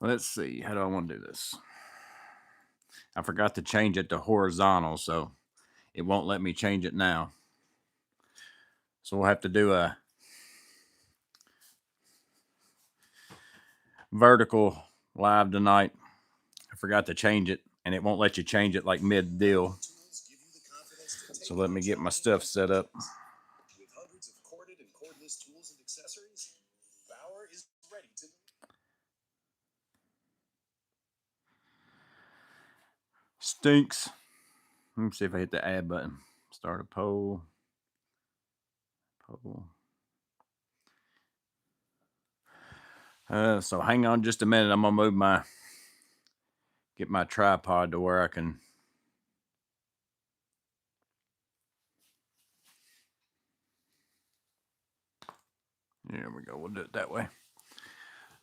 Let's see. How do I want to do this? I forgot to change it to horizontal, so it won't let me change it now. So we'll have to do a vertical live tonight. I forgot to change it, and it won't let you change it like mid deal. So let me get my stuff set up. With hundreds of corded and cordless tools and accessories, Bauer is ready to. Stinks. Let me see if I hit the add button. Start a poll. So hang on just a minute. I'm gonna get my tripod to where I can. There we go. We'll do it that way.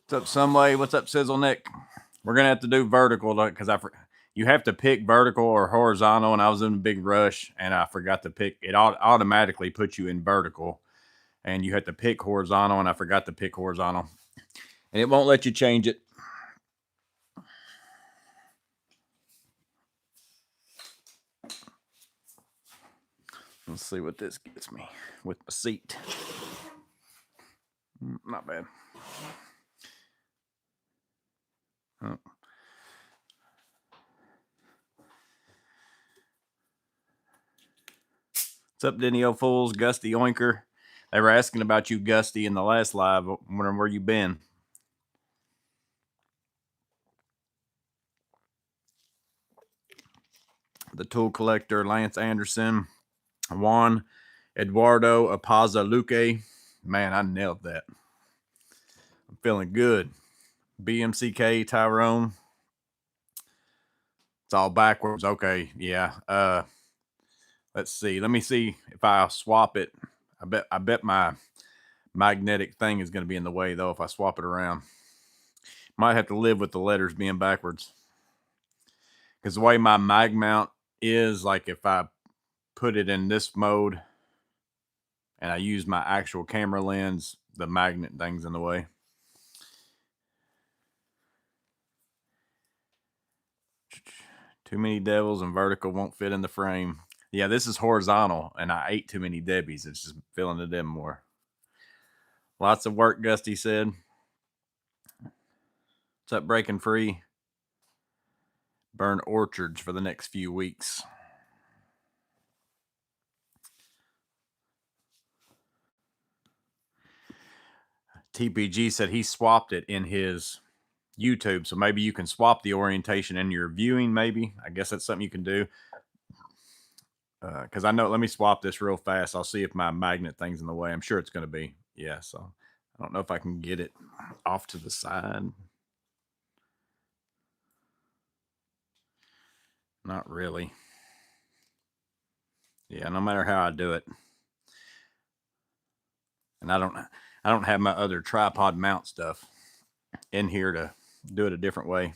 What's up, Sunway? What's up, Sizzle Nick? We're gonna have to do vertical because you have to pick vertical or horizontal, and I was in a big rush and I forgot to pick. It automatically puts you in vertical, and you have to pick horizontal, and I forgot to pick horizontal, and it won't let you change it. Let's see what this gets me with my seat. Not bad. Oh. What's up, Denny Fools? Gusty Oinker. They were asking about you, Gusty, in the last live. Wondering where you been. The Tool Collector, Lance Anderson, Juan Eduardo Apazaluque. Man, I nailed that. I'm feeling good. BMCK, Tyrone. It's all backwards. Okay, yeah. Let's see. Let me see if I swap it. I bet my magnetic thing is going to be in the way, though, if I swap it around. Might have to live with the letters being backwards. Because the way my mag mount is, like if I put it in this mode and I use my actual camera lens, the magnet thing's in the way. Too many devils and vertical won't fit in the frame. Yeah, this is horizontal, and I ate too many Debbies. It's just filling it in more. Lots of work, Gusty said. What's up, Breaking Free? Burn orchards for the next few weeks. TPG said he swapped it in his YouTube, so maybe you can swap the orientation in your viewing, maybe. I guess that's something you can do. Because I know, let me swap this real fast. I'll see if my magnet thing's in the way. I'm sure it's going to be. Yeah, so I don't know if I can get it off to the side. Not really. Yeah, no matter how I do it. And I don't have my other tripod mount stuff in here to do it a different way.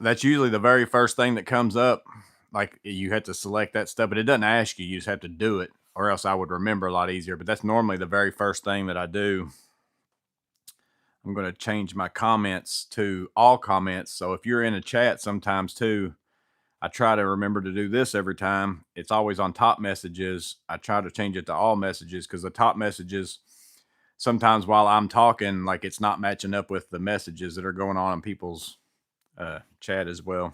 That's usually the very first thing that comes up. Like you have to select that stuff, but it doesn't ask you. You just have to do it, or else I would remember a lot easier. But that's normally the very first thing that I do. I'm going to change my comments to all comments. So if you're in a chat sometimes too, I try to remember to do this every time. It's always on top messages. I try to change it to all messages because the top messages, sometimes while I'm talking, like it's not matching up with the messages that are going on in people's chat as well.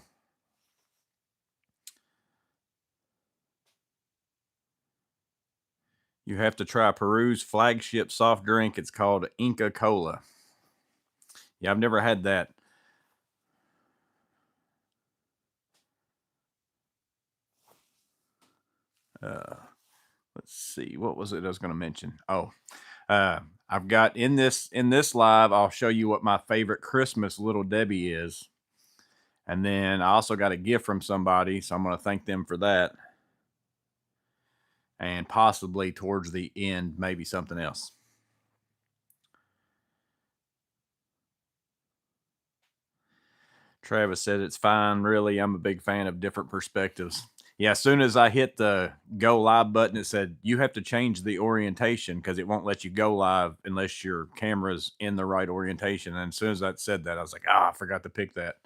You have to try Peru's flagship soft drink. It's called Inca Cola. Yeah, I've never had that. Let's see. What was it I was going to mention? Oh, I've got in this live, I'll show you what my favorite Christmas Little Debbie is. And then I also got a gift from somebody, so I'm going to thank them for that. And possibly towards the end, maybe something else. Travis said it's fine. Really, I'm a big fan of different perspectives. Yeah, as soon as I hit the go live button, it said you have to change the orientation because it won't let you go live unless your camera's in the right orientation. And as soon as that said that, I was like, I forgot to pick that.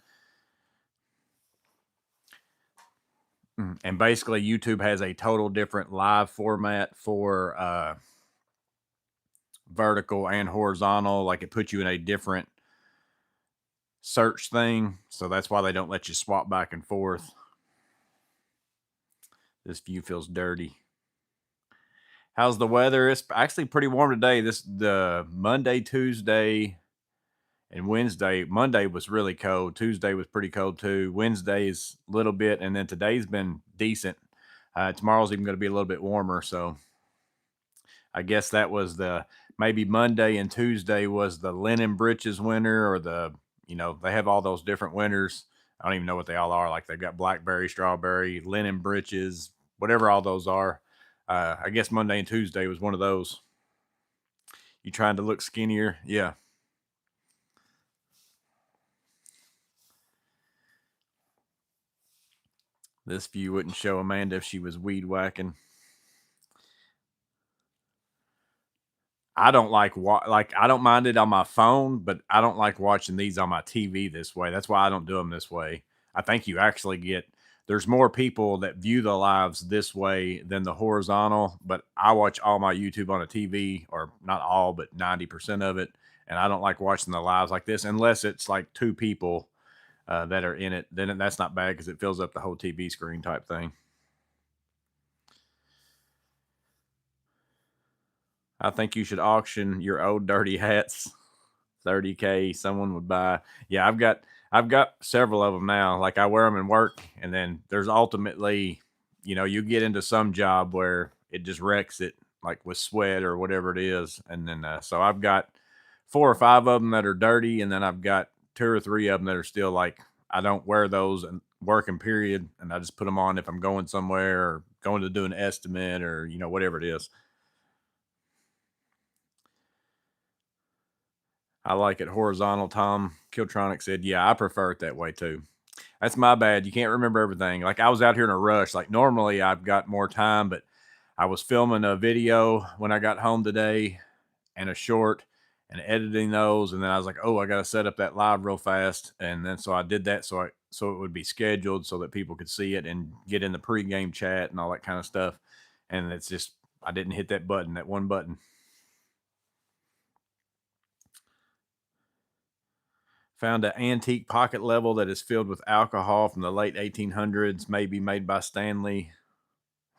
And basically, YouTube has a total different live format for vertical and horizontal. Like it puts you in a different search thing. So that's why they don't let you swap back and forth. This view feels dirty. How's the weather? It's actually pretty warm today. The Monday, Tuesday, and Wednesday. Monday was really cold. Tuesday was pretty cold too. Wednesday's a little bit, and then today's been decent. Tomorrow's even going to be a little bit warmer. So I guess that was maybe Monday and Tuesday was the linen breeches winter, or they have all those different winters. I don't even know what they all are. Like they've got blackberry, strawberry, linen breeches, whatever all those are. I guess Monday and Tuesday was one of those. You trying to look skinnier? Yeah. This view wouldn't show Amanda if she was weed whacking. I don't like I don't mind it on my phone, but I don't like watching these on my TV this way. That's why I don't do them this way. I think you actually get there's more people that view the lives this way than the horizontal, but I watch all my YouTube on a TV, or not all, but 90% of it. And I don't like watching the lives like this unless it's like two people that are in it. Then that's not bad because it fills up the whole TV screen type thing. I think you should auction your old dirty hats. 30K someone would buy. Yeah, I've got several of them now. Like I wear them in work, and then there's ultimately, you get into some job where it just wrecks it, like with sweat or whatever it is, and then so I've got 4 or 5 of them that are dirty, and then I've got 2 or 3 of them that are still like I don't wear those and working period, and I just put them on if I'm going somewhere or going to do an estimate or whatever it is. I like it horizontal. Tom Kiltronic said, "Yeah, I prefer it that way too." That's my bad. You can't remember everything. Like I was out here in a rush. Like normally I've got more time, but I was filming a video when I got home today and a short and editing those, and then I was like, "Oh, I got to set up that live real fast." And then so I did that so it would be scheduled so that people could see it and get in the pregame chat and all that kind of stuff. And it's just I didn't hit that one button. Found an antique pocket level that is filled with alcohol from the late 1800s, maybe made by Stanley.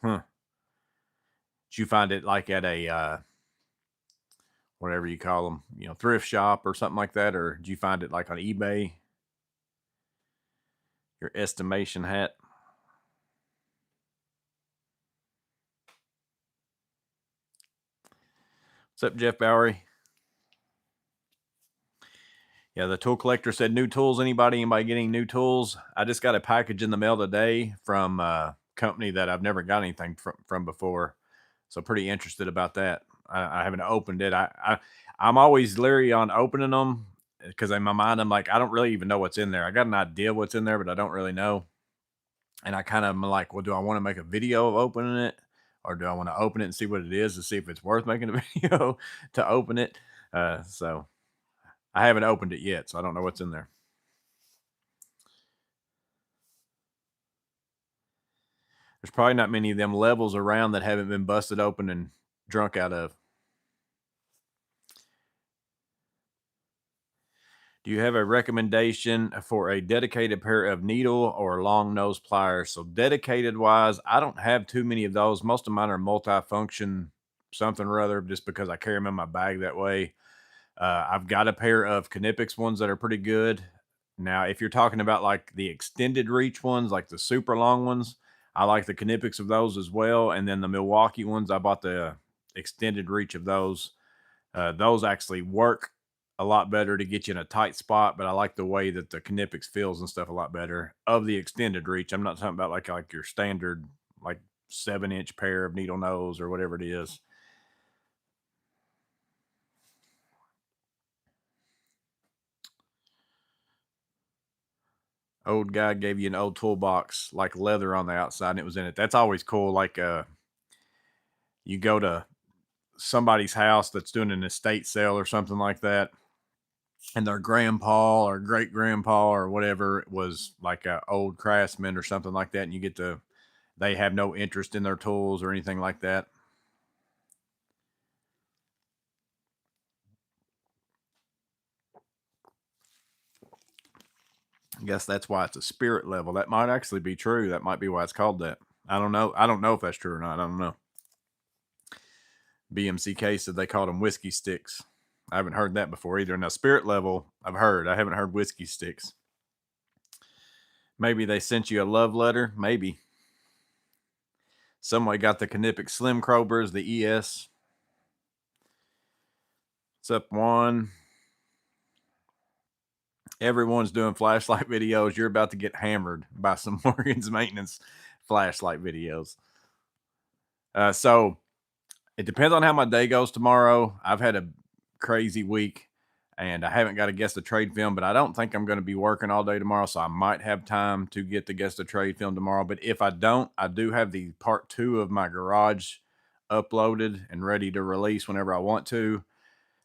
Huh. Did you find it like at a whatever you call them, thrift shop or something like that, or did you find it like on eBay? Your estimation hat. What's up, Jeff Bowery? Yeah, the tool collector said new tools. Anybody getting new tools? I just got a package in the mail today from a company that I've never got anything from before. So pretty interested about that. I haven't opened it. I'm always leery on opening them because in my mind I'm like I don't really even know what's in there. I got an idea what's in there, but I don't really know. And I kind of am like, well, do I want to make a video of opening it, or do I want to open it and see what it is to see if it's worth making a video to open it? So I haven't opened it yet, so I don't know what's in there. There's probably not many of them levels around that haven't been busted open and drunk out of. Do you have a recommendation for a dedicated pair of needle or long nose pliers? So dedicated wise, I don't have too many of those. Most of mine are multi-function something or other, just because I carry them in my bag that way. I've got a pair of Knipex ones that are pretty good. Now, if you're talking about like the extended reach ones, like the super long ones, I like the Knipex of those as well. And then the Milwaukee ones, I bought the extended reach of those. Those actually work a lot better to get you in a tight spot, but I like the way that the Knipex feels and stuff a lot better of the extended reach. I'm not talking about like your standard like 7-inch pair of needle nose or whatever it is. Old guy gave you an old toolbox, like leather on the outside, and it was in it. That's always cool. Like you go to somebody's house that's doing an estate sale or something like that, and their grandpa or great grandpa or whatever was like a old craftsman or something like that, and you get to they have no interest in their tools or anything like that. I guess that's why it's a spirit level. That might actually be true. That might be why it's called that. I don't know. I don't know if that's true or not. I don't know. BMCK said they called them whiskey sticks. I haven't heard that before either. Now, spirit level, I've heard. I haven't heard whiskey sticks. Maybe they sent you a love letter. Maybe. Somebody got the Knippik Slim Crowbers, the ES. What's up, one? Everyone's doing flashlight videos. You're about to get hammered by some Morgan's Maintenance flashlight videos. So it depends on how my day goes tomorrow. I've had a crazy week and I haven't got to guess the trade film, but I don't think I'm going to be working all day tomorrow. So I might have time to get the guess the trade film tomorrow. But if I don't, I do have the part 2 of my garage uploaded and ready to release whenever I want to.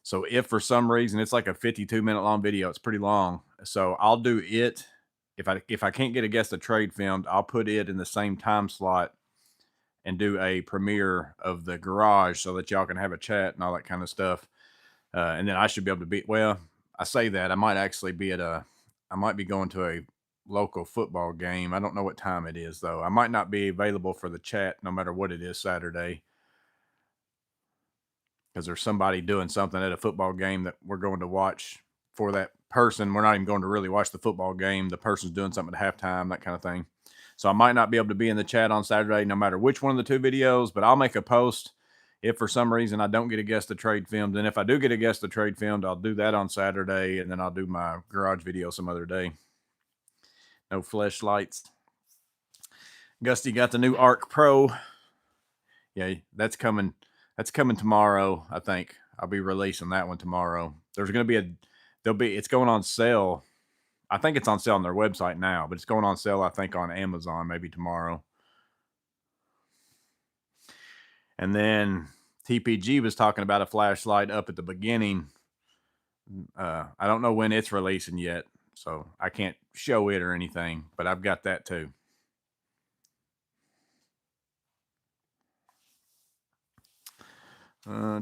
So if for some reason it's like a 52-minute long video, it's pretty long. So I'll do it. If I can't get a guess the trade filmed, I'll put it in the same time slot and do a premiere of the garage so that y'all can have a chat and all that kind of stuff. And then I should be able to be, well, I say that I might actually be I might be going to a local football game. I don't know what time it is though. I might not be available for the chat no matter what it is Saturday, because there's somebody doing something at a football game that we're going to watch for that person. We're not even going to really watch the football game. The person's doing something at halftime, that kind of thing. So I might not be able to be in the chat on Saturday, no matter which one of the two videos, but I'll make a post if for some reason I don't get a guess the trade filmed. And if I do get a guess the trade filmed, I'll do that on Saturday, and then I'll do my garage video some other day. No flashlights. Gusty got the new Arc Pro. Yeah, that's coming. That's coming tomorrow, I think. I'll be releasing that one tomorrow. There's going to be it's going on sale. I think it's on sale on their website now, but it's going on sale, I think, on Amazon maybe tomorrow. And then TPG was talking about a flashlight up at the beginning. I don't know when it's releasing yet, so I can't show it or anything, but I've got that too.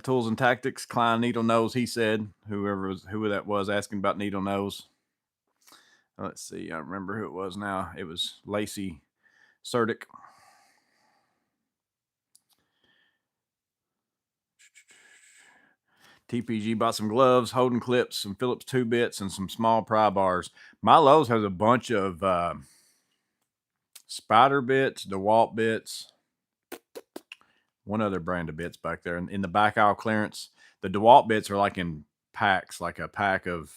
Tools and Tactics, Klein Needle Nose, he said, who that was asking about Needle Nose. Let's see, I remember who it was now. It was Lacey Serdick. TPG bought some gloves, Holden clips, some Phillips 2-bits, and some small pry bars. My Lowe's has a bunch of Spider bits, DeWalt bits, one other brand of bits back there. In the back aisle clearance, the DeWalt bits are like in packs, like a pack of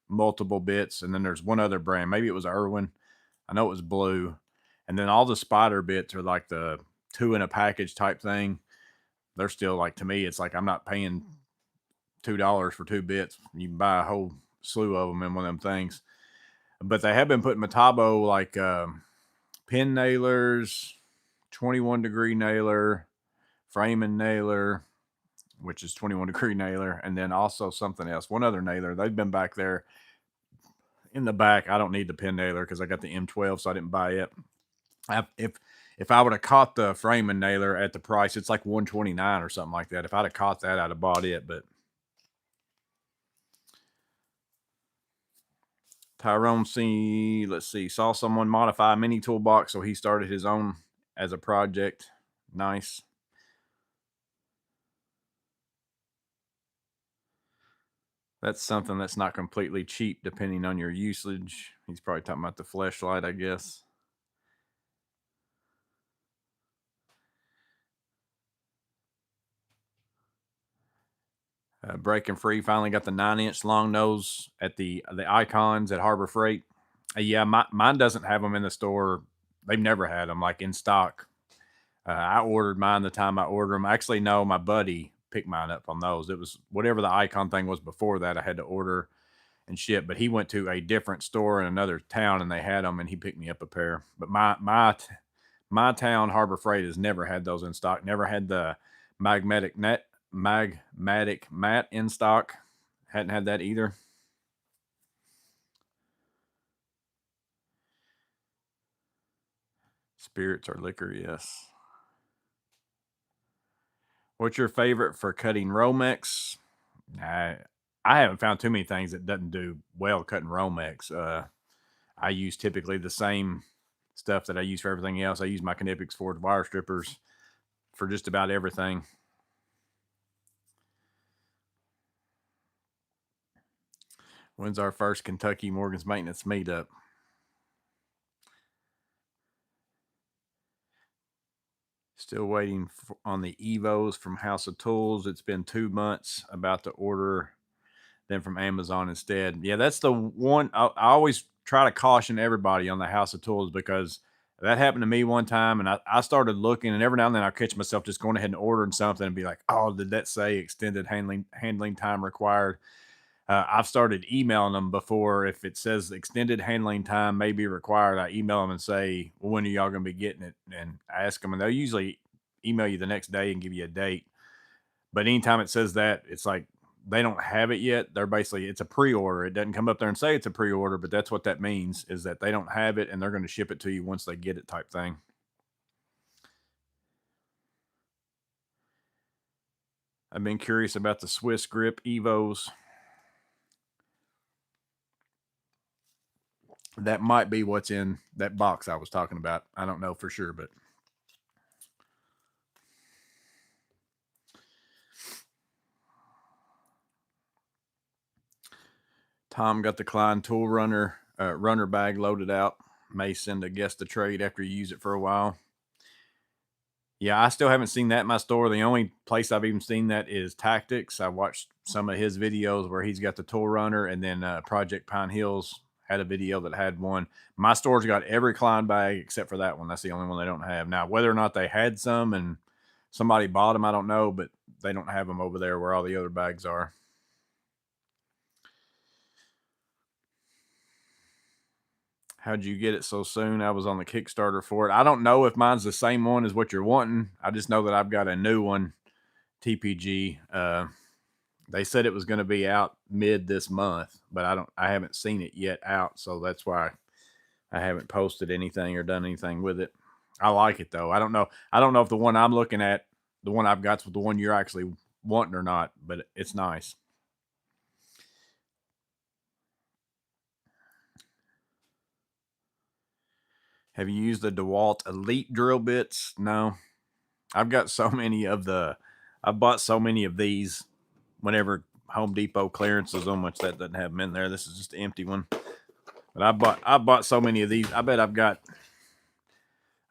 multiple bits. And then there's one other brand. Maybe it was Irwin. I know it was blue. And then all the Spider bits are like the 2 in a package type thing. They're still like, to me, it's like I'm not paying $2 for 2 bits. You can buy a whole slew of them in one of them things. But they have been putting Metabo like pin nailers, 21-degree nailer, framing nailer, which is 21-degree nailer, and then also something else, one other nailer. They've been back there in the back. I don't need the pin nailer because I got the M12, so I didn't buy it. If I would have caught the framing nailer at the price, it's like $129 or something like that. If I'd have caught that, I'd have bought it. But Tyrone saw someone modify a mini toolbox, so he started his own as a project. Nice. That's something that's not completely cheap depending on your usage. He's probably talking about the flashlight, I guess. Breaking Free finally got the 9-inch long nose at the Icons at Harbor Freight. Yeah, mine doesn't have them in the store. They've never had them like in stock. I ordered mine the time I ordered them. Actually, no, my buddy picked mine up on those. It was whatever the Icon thing was before that. I had to order, and ship. But he went to a different store in another town and they had them, and he picked me up a pair. But my town, Harbor Freight, has never had those in stock. Never had the magmatic matte in stock. Hadn't had that either. Spirits or liquor, yes. What's your favorite for cutting Romex? I I haven't found too many things that doesn't do well cutting Romex. I use typically the same stuff that I use for everything else. I use my Knipex Forged wire strippers for just about everything. When's our first Kentucky Morgan's Maintenance meetup? Still waiting on the Evos from House of Tools. It's been 2 months. About to order them from Amazon instead. Yeah, that's the one. I always try to caution everybody on the House of Tools because that happened to me one time, and I started looking, and every now and then I catch myself just going ahead and ordering something and be like, "Oh, did that say extended handling time required?" I've started emailing them before. If it says extended handling time may be required, I email them and say, well, when are y'all going to be getting it? And I ask them, and they'll usually email you the next day and give you a date. But anytime it says that, it's like they don't have it yet. They're basically, it's a pre-order. It doesn't come up there and say it's a pre-order, but that's what that means, is that they don't have it and they're going to ship it to you once they get it, type thing. I've been curious about the Swiss Grip Evos. That might be what's in that box I was talking about. I don't know for sure, but Tom got the Klein tool runner bag loaded out. May send a guest to trade after you use it for a while. Yeah, I still haven't seen that in my store. The only place I've even seen that is Tactics. I watched some of his videos where he's got the tool runner, and then Project Pine Hills had a video that had one. My store's got every Klein bag except for that one. That's the only one they don't have. Now, whether or not they had some and somebody bought them, I don't know, but they don't have them over there where all the other bags are. How'd you get it so soon? I was on the Kickstarter for it. I don't know if mine's the same one as what you're wanting. I just know that I've got a new one, TPG. They said it was going to be out mid this month, but I haven't seen it yet out, so that's why I haven't posted anything or done anything with it. I like it though. I don't know. I don't know if the one I'm looking at, the one I've got's the one you're actually wanting or not, but it's nice. Have you used the DeWalt Elite drill bits? No. I've got so many of the, I've bought so many of these whenever Home Depot clearances them, which that doesn't have them in there. This is just an empty one. But I bought so many of these. I bet I've got,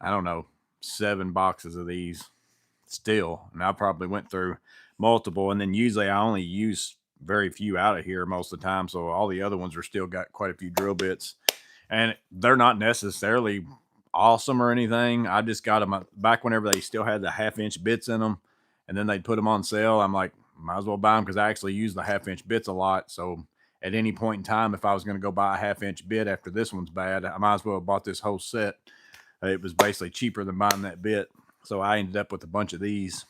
I don't know, 7 boxes of these still. And I probably went through multiple. And then usually I only use very few out of here most of the time. So all the other ones are still got quite a few drill bits. And they're not necessarily awesome or anything. I just got them back whenever they still had the 1/2 inch bits in them, and then they'd put them on sale. I'm like, might as well buy them because I actually use the 1/2 inch bits a lot. So at any point in time, if I was going to go buy a 1/2 inch bit after this one's bad, I might as well have bought this whole set. It was basically cheaper than buying that bit. So I ended up with a bunch of these.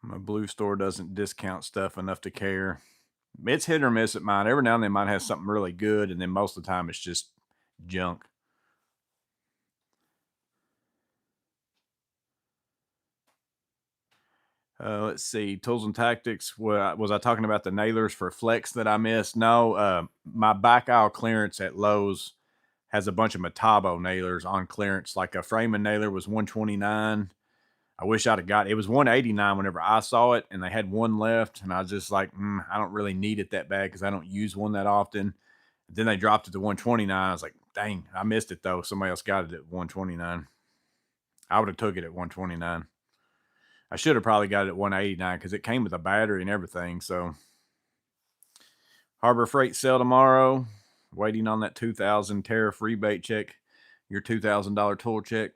My blue store doesn't discount stuff enough to care. It's hit or miss at mine. Every now and then mine has something really good, and then most of the time it's just junk. Let's see. Tools and Tactics. Was I talking about the nailers for Flex that I missed? No. My back aisle clearance at Lowe's has a bunch of Metabo nailers on clearance. Like a framing nailer was 129. I wish I'd have got it. Was 189 whenever I saw it, and they had one left, and I was just like, I don't really need it that bad because I don't use one that often. Then they dropped it to 129. I was like, dang, I missed it though. Somebody else got it at 129. I would have took it at 129. I should have probably got it at 189 because it came with a battery and everything. So Harbor Freight sale tomorrow. Waiting on that 2000 tariff rebate check. Your $2,000 tool check.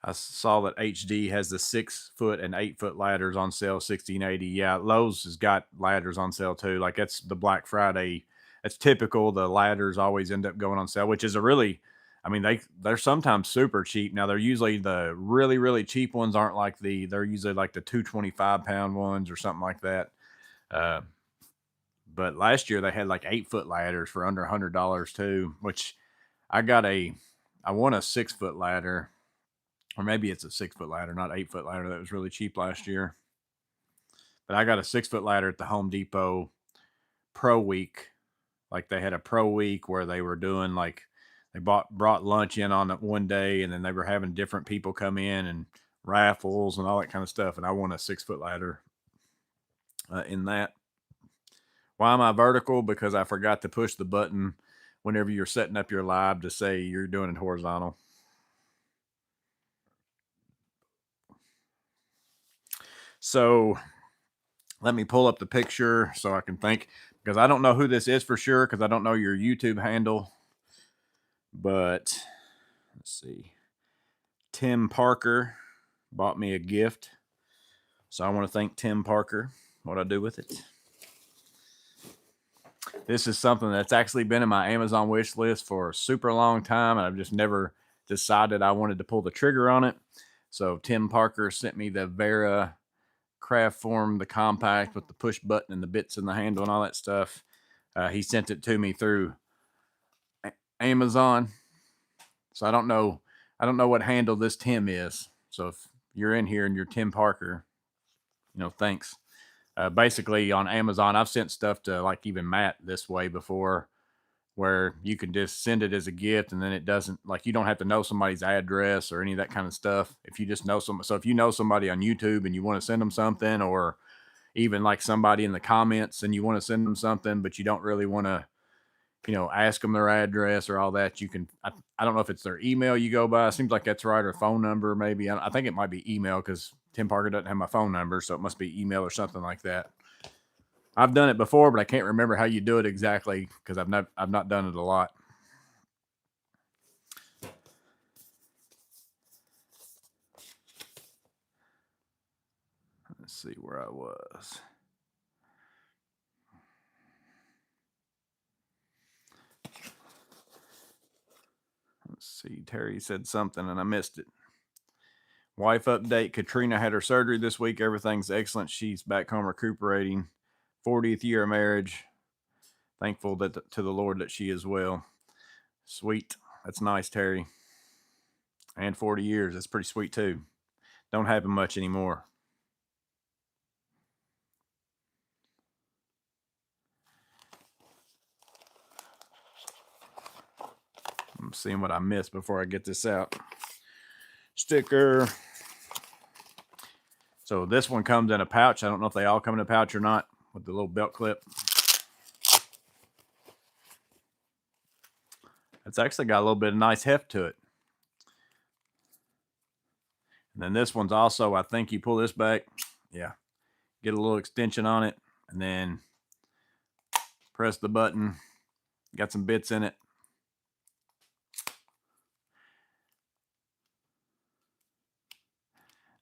I saw that HD has the 6-foot and 8-foot ladders on sale, 1680. Yeah, Lowe's has got ladders on sale too. Like that's the Black Friday. That's typical. The ladders always end up going on sale, which is a really, I mean, they're sometimes super cheap. Now they're usually the really cheap ones aren't like they're usually like the 225-pound ones or something like that. Uh, but last year they had like 8-foot ladders for under $100 too, which I won a 6-foot ladder, or maybe it's a 6-foot ladder, not 8-foot ladder. That was really cheap last year. But I got a 6-foot ladder at the Home Depot Pro Week. Like they had a Pro Week where they were doing like they brought lunch in on one day, and then they were having different people come in and raffles and all that kind of stuff. And I won a 6-foot ladder in that. Why am I vertical? Because I forgot to push the button whenever you're setting up your live to say you're doing it horizontal. So let me pull up the picture so I can think, because I don't know who this is for sure, because I don't know your YouTube handle. But let's see. Tim Parker bought me a gift. So I want to thank Tim Parker. What I do with it. This is something that's actually been in my Amazon wish list for a super long time, and I've just never decided I wanted to pull the trigger on it. So Tim Parker sent me the Vera craft form, the compact with the push button and the bits in the handle and all that stuff. He sent it to me through Amazon. So I don't know what handle this Tim is. So if you're in here and you're Tim Parker, thanks. Basically on Amazon, I've sent stuff to like even Matt this way before, where you can just send it as a gift, and then it doesn't, like, you don't have to know somebody's address or any of that kind of stuff. If you just know somebody, so if you know somebody on YouTube and you want to send them something, or even like somebody in the comments and you want to send them something, but you don't really want to, ask them their address or all that, you can, I don't know if it's their email you go by. It seems like that's right. Or phone number, maybe. I think it might be email, because Tim Parker doesn't have my phone number. So it must be email or something like that. I've done it before, but I can't remember how you do it exactly, because I've not done it a lot. Let's see where I was. Let's see. Terry said something and I missed it. Wife update. Katrina had her surgery this week. Everything's excellent. She's back home recuperating. 40th year of marriage. Thankful to the Lord that she is well. Sweet. That's nice, Terry. And 40 years. That's pretty sweet too. Don't happen much anymore. I'm seeing what I missed before I get this out. Sticker. So this one comes in a pouch. I don't know if they all come in a pouch or not, with the little belt clip. It's actually got a little bit of nice heft to it. And then this one's also, I think you pull this back. Yeah. Get a little extension on it, and then press the button. Got some bits in it.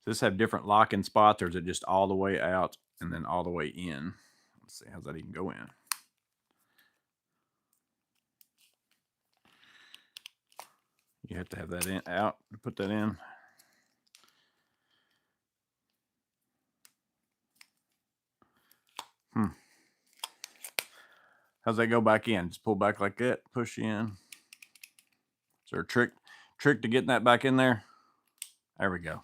Does this have different locking spots, or is it just all the way out and then all the way in? Let's see, how's that even go in? You have to have that in out to put that in. How's that go back in? Just pull back like that, push in. Is there a trick to getting that back in there? There we go.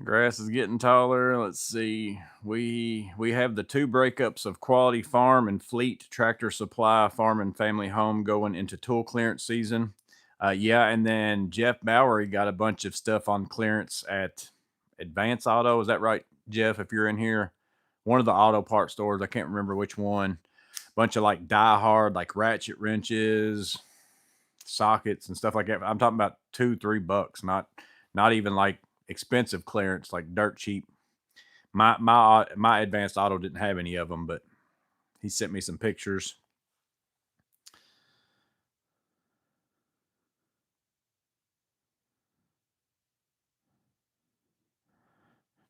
Grass is getting taller. Let's see. We have the 2 breakups of Quality Farm and Fleet Tractor Supply Farm and Family Home going into tool clearance season. Yeah, and then Jeff Bowery got a bunch of stuff on clearance at Advance Auto. Is that right, Jeff? If you're in here, one of the auto part stores, I can't remember which one. Bunch of like Die Hard, like ratchet wrenches, sockets, and stuff like that. I'm talking about $2-3, not even like expensive clearance, like dirt cheap. My advanced auto didn't have any of them, but he sent me some pictures.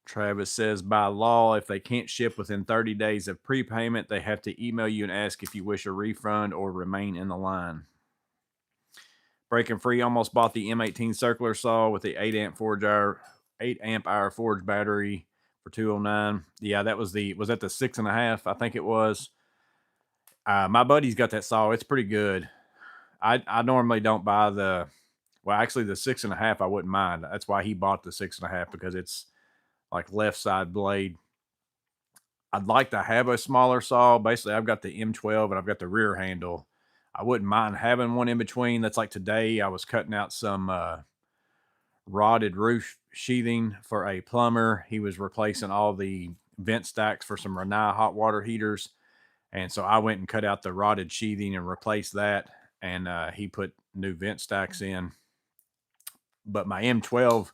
Travis says, by law, if they can't ship within 30 days of prepayment, they have to email you and ask if you wish a refund or remain in the line. Breaking Free almost bought the M18 circular saw with the 8 amp hour forge battery for 209. Yeah, that was was that the 6.5? I think it was. My buddy's got that saw. It's pretty good. I normally don't buy well, actually the 6.5 I wouldn't mind. That's why he bought the 6.5, because it's like left side blade. I'd like to have a smaller saw. Basically, I've got the M12 and I've got the rear handle. I wouldn't mind having one in between. That's like today I was cutting out some rotted roof sheathing for a plumber. He was replacing all the vent stacks for some Rinnai hot water heaters. And so I went and cut out the rotted sheathing and replaced that. And he put new vent stacks in. But my M12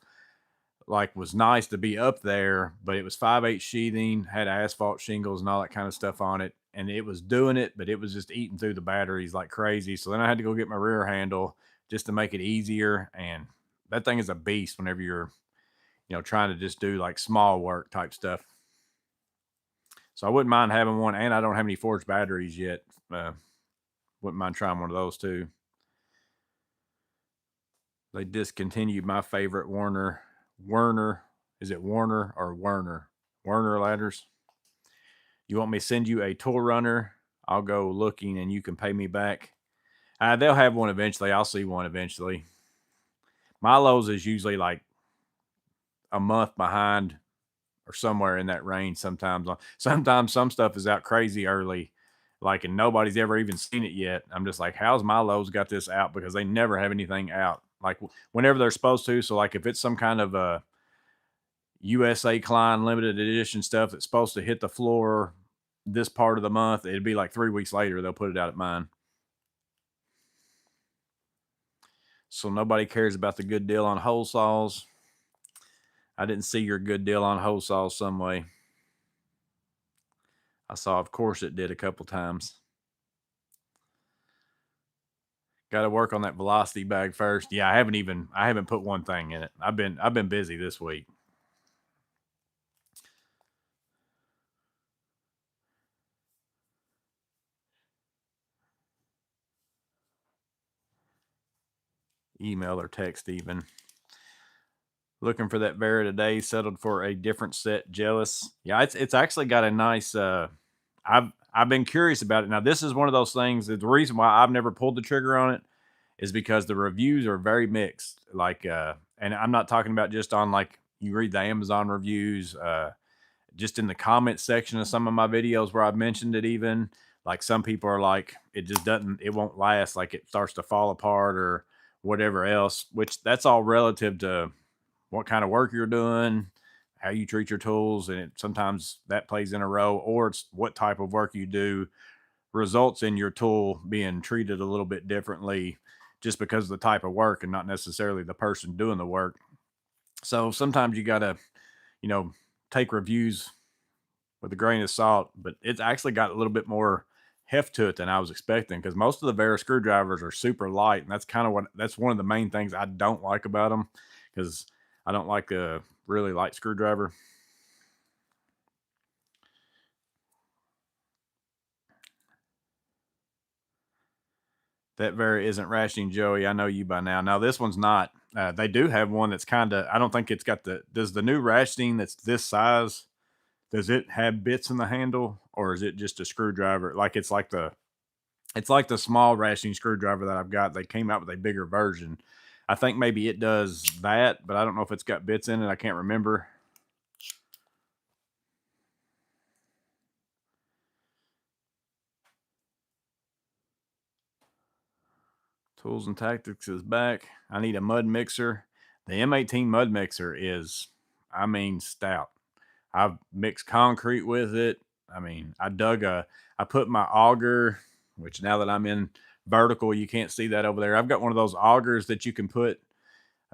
like was nice to be up there, but it was 5/8 sheathing, had asphalt shingles and all that kind of stuff on it. And it was doing it, but it was just eating through the batteries like crazy. So then I had to go get my rear handle just to make it easier. And that thing is a beast whenever you're, trying to just do like small work type stuff. So I wouldn't mind having one, and I don't have any forged batteries yet. Wouldn't mind trying one of those too. They discontinued my favorite Werner. Is it Warner or Werner? Werner ladders. You want me to send you a tool runner? I'll go looking and you can pay me back. They'll have one eventually. I'll see one eventually. Milo's is usually like a month behind or somewhere in that range sometimes. Sometimes some stuff is out crazy early, like, and nobody's ever even seen it yet. I'm just like, how's Milo's got this out? Because they never have anything out. Like whenever they're supposed to. So like if it's some kind of a USA Klein limited edition stuff that's supposed to hit the floor this part of the month, it'd be like 3 weeks later they'll put it out at mine. So nobody cares about the good deal on hole saws. I didn't see your good deal on hole saws some way. I saw, of course, it did a couple times. Got to work on that velocity bag first. Yeah, I haven't put one thing in it. I've been busy this week. Email or text even. Looking for that Vera today. Settled for a different set. Jealous. Yeah, it's actually got a nice. I've been curious about it. Now this is one of those things that the reason why I've never pulled the trigger on it is because the reviews are very mixed. Like, and I'm not talking about just on like you read the Amazon reviews. Just in the comment section of some of my videos where I've mentioned it, even like some people are like, it won't last, like it starts to fall apart or whatever else, which that's all relative to what kind of work you're doing, how you treat your tools. And sometimes that plays in a role, or it's what type of work you do results in your tool being treated a little bit differently just because of the type of work and not necessarily the person doing the work. So sometimes you got to, you know, take reviews with a grain of salt, but it's actually got a little bit more heft to it than I was expecting, because most of the Vera screwdrivers are super light, and that's one of the main things I don't like about them, because I don't like a really light screwdriver. That Vera isn't rationing, Joey. I know you by now. Now this one's not. They do have one that's kind of. I don't think it's got the. Does the new rationing that's this size? Does it have bits in the handle, or is it just a screwdriver? Like it's like the small rationing screwdriver that I've got. They came out with a bigger version. I think maybe it does that, but I don't know if it's got bits in it. I can't remember. Tools and Tactics is back. I need a mud mixer. The M18 mud mixer is, I mean, stout. I've mixed concrete with it. I mean, I put my auger, which now that I'm in vertical, you can't see that over there. I've got one of those augers that you can put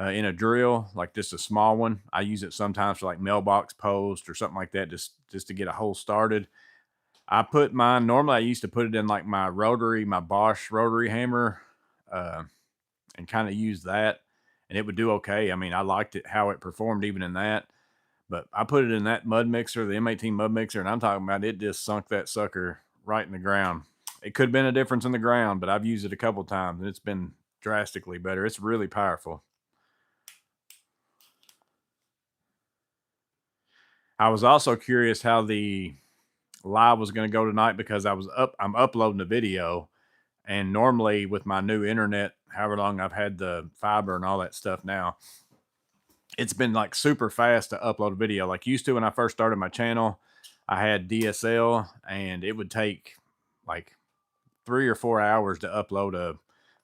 in a drill, like just a small one. I use it sometimes for like mailbox post or something like that, just to get a hole started. I put mine normally. I used to put it in like my Bosch rotary hammer, uh, and kind of use that, and it would do okay. I mean, I liked it how it performed even in that. But I put it in that mud mixer, the M18 mud mixer, and I'm talking about it just sunk that sucker right in the ground. It could have been a difference in the ground, but I've used it a couple times and it's been drastically better. It's really powerful. I was also curious how the live was going to go tonight because I'm uploading a video, and normally with my new internet, however long I've had the fiber and all that stuff now, it's been like super fast to upload a video. Like used to when I first started my channel, I had DSL and it would take like 3 or 4 hours to upload a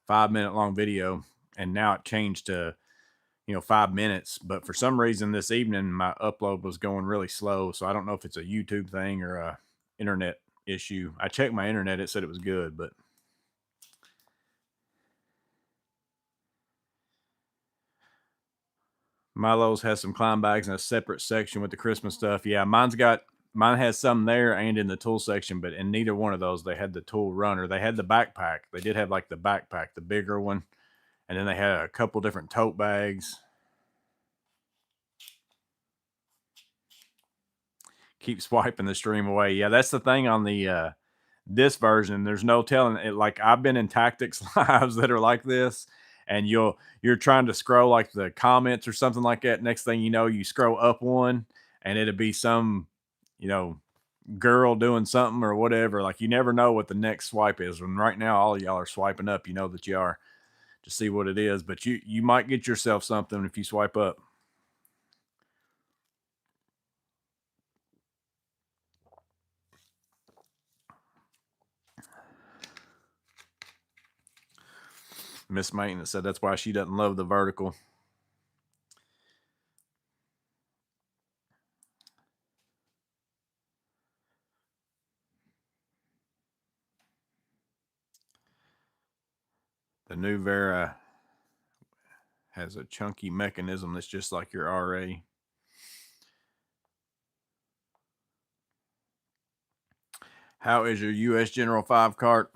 5 minute long video. And now it changed to, 5 minutes. But for some reason this evening, my upload was going really slow. So I don't know if it's a YouTube thing or a internet issue. I checked my internet. It said it was good, but Milo's has some climb bags in a separate section with the Christmas stuff. Yeah, mine has some there and in the tool section, but in neither one of those they had the tool runner. They had the backpack. They did have like the backpack, the bigger one, and then they had a couple different tote bags. Keep swiping the stream away. Yeah, that's the thing on the this version. There's no telling it. Like I've been in tactics lives that are like this, and you're trying to scroll like the comments or something like that. Next thing you know, you scroll up one, and it'll be some, you know, girl doing something or whatever. Like you never know what the next swipe is. When right now all y'all are swiping up, you know that you are to see what it is. But you might get yourself something if you swipe up. Miss Maintenance said that's why she doesn't love the vertical. The new Vera has a chunky mechanism that's just like your RA. How is your US General 5 cart?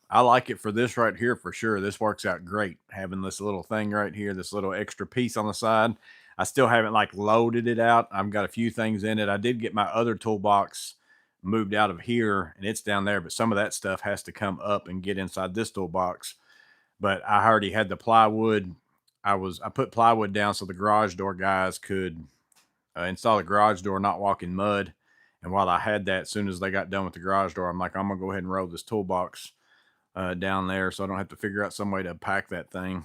I like it for this right here for sure. This works out great. Having this little thing right here, this little extra piece on the side. I still haven't like loaded it out. I've got a few things in it. I did get my other toolbox moved out of here and it's down there, but some of that stuff has to come up and get inside this toolbox. But I already had the plywood. I put plywood down so the garage door guys could install a garage door, not walk in mud. And while I had that, as soon as they got done with the garage door, I'm like, I'm gonna go ahead and roll this toolbox down there, so I don't have to figure out some way to pack that thing.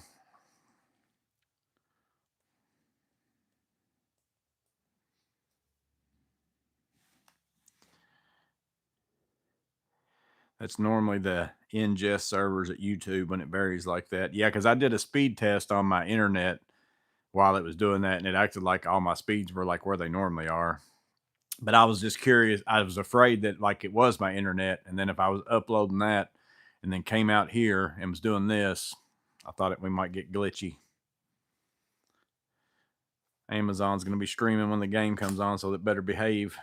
That's normally the ingest servers at YouTube when it varies like that. Yeah, because I did a speed test on my internet while it was doing that, and it acted like all my speeds were like where they normally are. But I was just curious. I was afraid that like it was my internet, and then if I was uploading that and then came out here and was doing this, I thought we might get glitchy. Amazon's going to be streaming when the game comes on, so it better behave.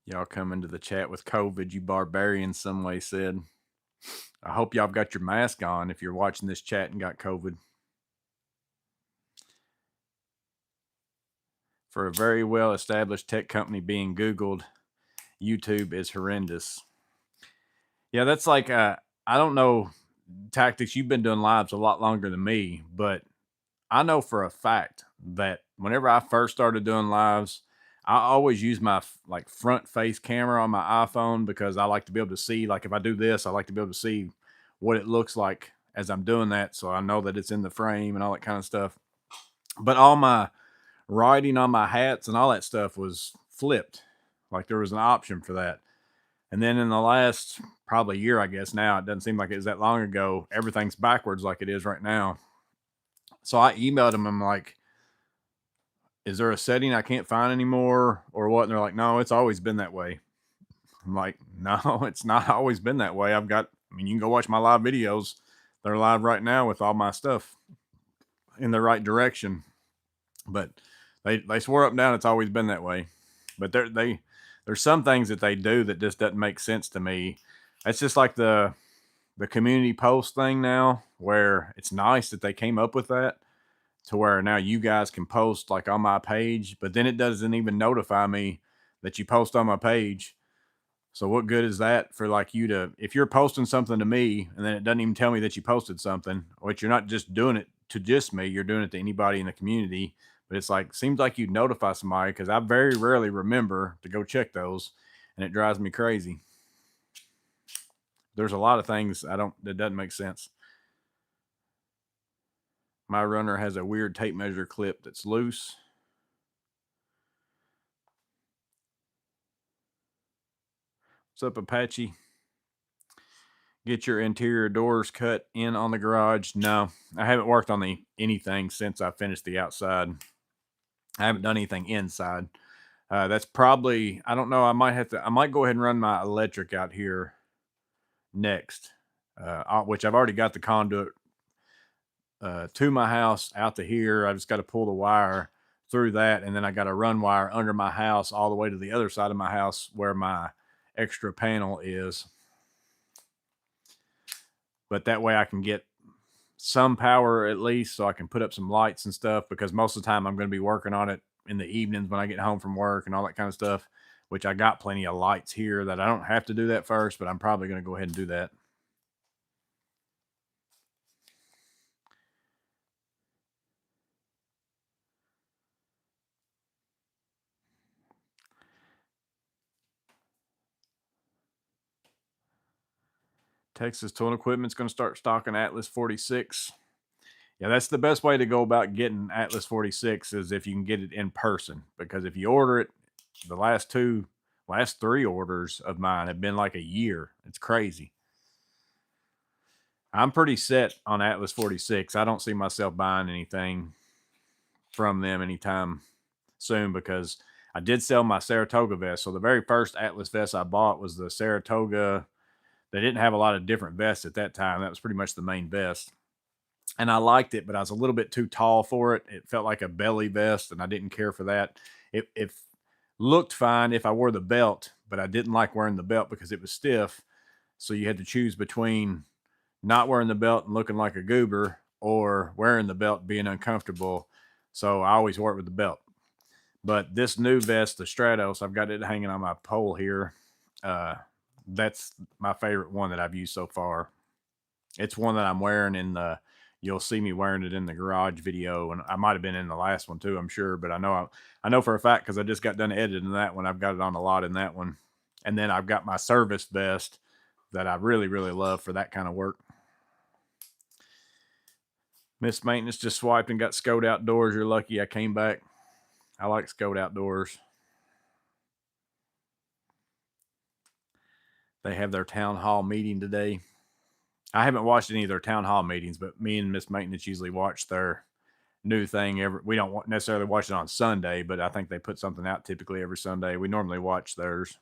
Y'all come into the chat with COVID, you barbarians, some way said. I hope y'all got your mask on if you're watching this chat and got COVID. For a very well established tech company being Googled, YouTube is horrendous. Yeah, that's like, I don't know, Tactics, you've been doing lives a lot longer than me, but I know for a fact that whenever I first started doing lives, I always use my like front face camera on my iPhone because I like to be able to see, like if I do this, I like to be able to see what it looks like as I'm doing that. So I know that it's in the frame and all that kind of stuff. But all my writing on my hats and all that stuff was flipped. Like there was an option for that. And then in the last probably year, I guess now, it doesn't seem like it was that long ago, everything's backwards like it is right now. So I emailed them. I'm like, is there a setting I can't find anymore or what? And they're like, no, it's always been that way. I'm like, no, it's not always been that way. I mean, you can go watch my live videos. They're live right now with all my stuff in the right direction. But they swore up and down it's always been that way. But there's some things that they do that just doesn't make sense to me. It's just like the community post thing now, where it's nice that they came up with that to where now you guys can post like on my page, but then it doesn't even notify me that you post on my page. So what good is that for like you to, if you're posting something to me and then it doesn't even tell me that you posted something, which you're not just doing it to just me, you're doing it to anybody in the community. But it's like, seems like you notify somebody because I very rarely remember to go check those and it drives me crazy. There's a lot of things that doesn't make sense. My runner has a weird tape measure clip that's loose. What's up, Apache? Get your interior doors cut in on the garage. No, I haven't worked on anything since I finished the outside. I haven't done anything inside. That's probably, I don't know. I might go ahead and run my electric out here next, which I've already got the conduit to my house out to here. I just got to pull the wire through that, and then I got to run wire under my house all the way to the other side of my house where my extra panel is. But that way I can get some power at least so I can put up some lights and stuff, because most of the time I'm going to be working on it in the evenings when I get home from work and all that kind of stuff, which I got plenty of lights here that I don't have to do that first, but I'm probably going to go ahead and do that. Texas Tool Equipment's going to start stocking Atlas 46. Yeah, that's the best way to go about getting Atlas 46 is if you can get it in person, because if you order it, the last three orders of mine have been like a year. It's crazy. I'm pretty set on Atlas 46. I don't see myself buying anything from them anytime soon, because I did sell my Saratoga vest. So the very first Atlas vest I bought was the Saratoga. They didn't have a lot of different vests at that time. That was pretty much the main vest. And I liked it, but I was a little bit too tall for it. It felt like a belly vest, and I didn't care for that. It looked fine if I wore the belt, but I didn't like wearing the belt because it was stiff. So you had to choose between not wearing the belt and looking like a goober, or wearing the belt being uncomfortable. So I always wore it with the belt. But this new vest, the Stratos, I've got it hanging on my pole here. Uh, that's my favorite one that I've used so far. It's one that I'm wearing you'll see me wearing it in the garage video, and I might have been in the last one too, I'm sure. But I know for a fact because I just got done editing that one. I've got it on a lot in that one, and then I've got my service vest that I really really love for that kind of work. Miss Maintenance just swiped and got Scode Outdoors. You're lucky I came back. I like Scode Outdoors. They have their town hall meeting today. I haven't watched any of their town hall meetings, but me and Miss Maintenance usually watch their new thing we don't necessarily watch it on Sunday, but I think they put something out typically every Sunday. We normally watch theirs.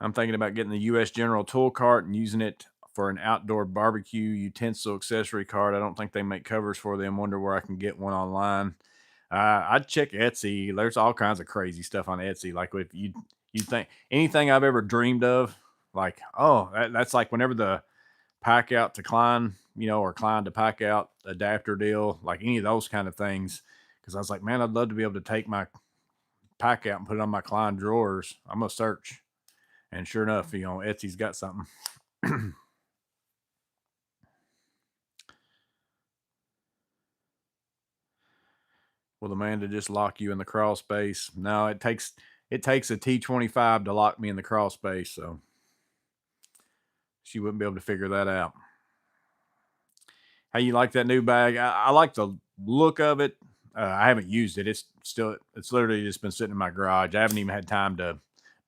I'm thinking about getting the US General tool cart and using it for an outdoor barbecue utensil accessory cart. I don't think they make covers for them. Wonder where I can get one online. I'd check Etsy. There's all kinds of crazy stuff on Etsy. Like if you think anything I've ever dreamed of, like, oh, that's like whenever the pack out to Klein, or Klein to pack out adapter deal, like any of those kind of things. Because I was like, man, I'd love to be able to take my pack out and put it on my Klein drawers. I'm gonna search, and sure enough, Etsy's got something. Will Amanda just lock you in the crawl space? No, it takes a T25 to lock me in the crawl space, so she wouldn't be able to figure that out. How you like that new bag? I like the look of it. I haven't used it. It's literally just been sitting in my garage. I haven't even had time to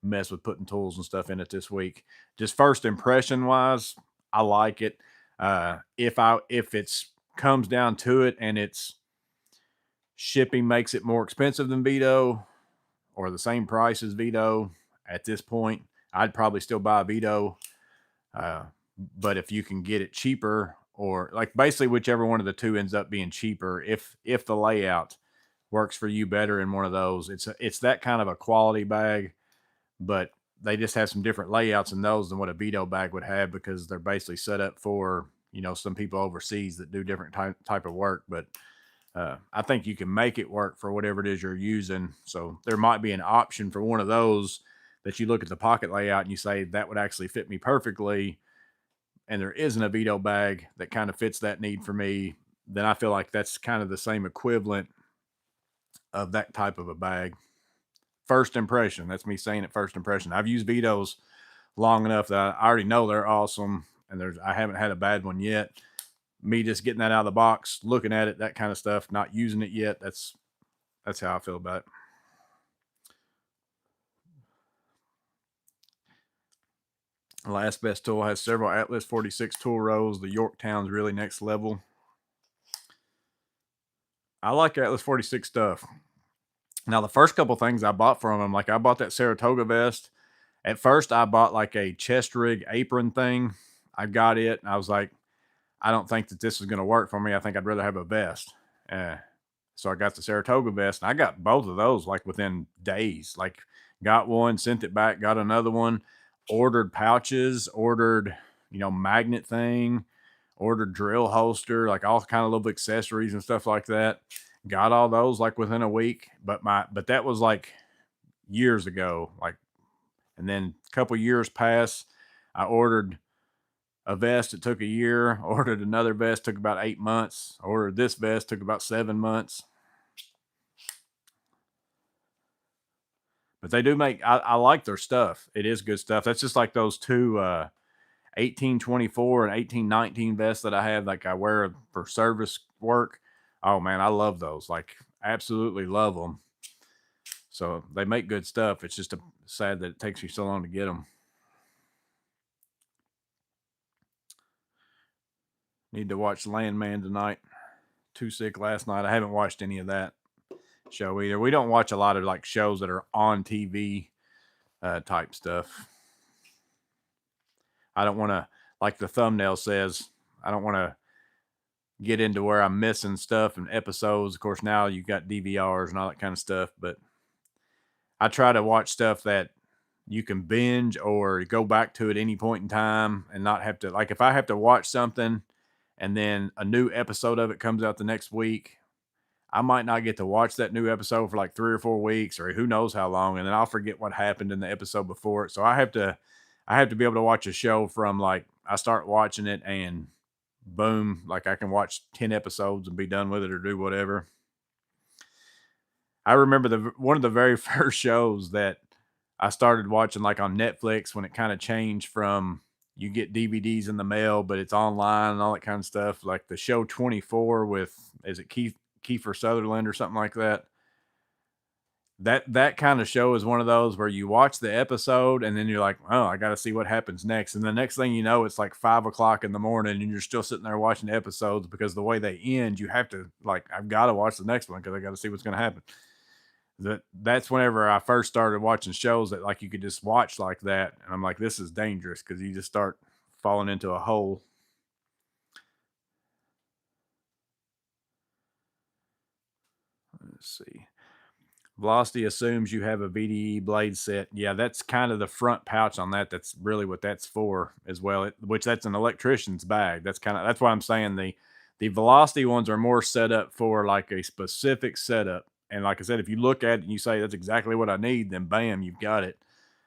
mess with putting tools and stuff in it this week. Just first impression wise, I like it. If it's comes down to it and it's shipping makes it more expensive than Vito, or the same price as Vito at this point, I'd probably still buy a Vito. Uh, but if you can get it cheaper, or like basically whichever one of the two ends up being cheaper, if the layout works for you better in one of those, it's that kind of a quality bag, but they just have some different layouts in those than what a Vito bag would have, because they're basically set up for, some people overseas that do different type of work. But I think you can make it work for whatever it is you're using. So there might be an option for one of those that you look at the pocket layout and you say that would actually fit me perfectly, and there isn't a Vito bag that kind of fits that need for me. Then I feel like that's kind of the same equivalent of that type of a bag. First impression. That's me saying it, first impression. I've used Vitos long enough that I already know they're awesome, and I haven't had a bad one yet. Me just getting that out of the box, looking at it, that kind of stuff, not using it yet. That's how I feel about it. Last Best Tool has several Atlas 46 tool rows. The Yorktown's really next level. I like Atlas 46 stuff. Now, the first couple things I bought from them, like I bought that Saratoga vest. At first, I bought like a chest rig apron thing. I got it, and I was like, I don't think that this is going to work for me. I think I'd rather have a vest. So I got the Saratoga vest, and I got both of those like within days. Like, got one, sent it back, got another one, ordered pouches, ordered, magnet thing, ordered drill holster, like all kind of little accessories and stuff like that. Got all those like within a week, but that was like years ago. Like, and then a couple years pass, I ordered a vest, it took a year. Ordered another vest, took about 8 months. Ordered this vest, took about 7 months. But they do make, I like their stuff. It is good stuff. That's just like those two 1824 and 1819 vests that I have, like I wear for service work. Oh man, I love those. Like, absolutely love them. So they make good stuff. It's just sad that it takes you so long to get them. Need to watch Landman tonight. Too sick last night. I haven't watched any of that show either. We don't watch a lot of like shows that are on TV type stuff. I don't want to, like the thumbnail says, I don't want to get into where I'm missing stuff and episodes. Of course, now you've got DVRs and all that kind of stuff, but I try to watch stuff that you can binge or go back to at any point in time and not have to, like, if I have to watch something and then a new episode of it comes out the next week, I might not get to watch that new episode for like 3 or 4 weeks or who knows how long, and then I'll forget what happened in the episode before it. So I have to be able to watch a show from like I start watching it and boom, like I can watch 10 episodes and be done with it or do whatever. I remember one of the very first shows that I started watching like on Netflix when it kind of changed from you get DVDs in the mail, but it's online and all that kind of stuff. Like the show 24 with, is it Kiefer Sutherland or something like that? That kind of show is one of those where you watch the episode and then you're like, oh, I got to see what happens next. And the next thing you know, it's like 5 o'clock in the morning and you're still sitting there watching the episodes, because the way they end, you have to like, I've got to watch the next one because I got to see what's going to happen. That's whenever I first started watching shows that like you could just watch like that. And I'm like, this is dangerous because you just start falling into a hole. Let's see. Velocity assumes you have a VDE blade set. Yeah, that's kind of the front pouch on that. That's really what that's for as well. Which that's an electrician's bag. That's why I'm saying the Velocity ones are more set up for like a specific setup. And like I said, if you look at it and you say that's exactly what I need, then bam, you've got it.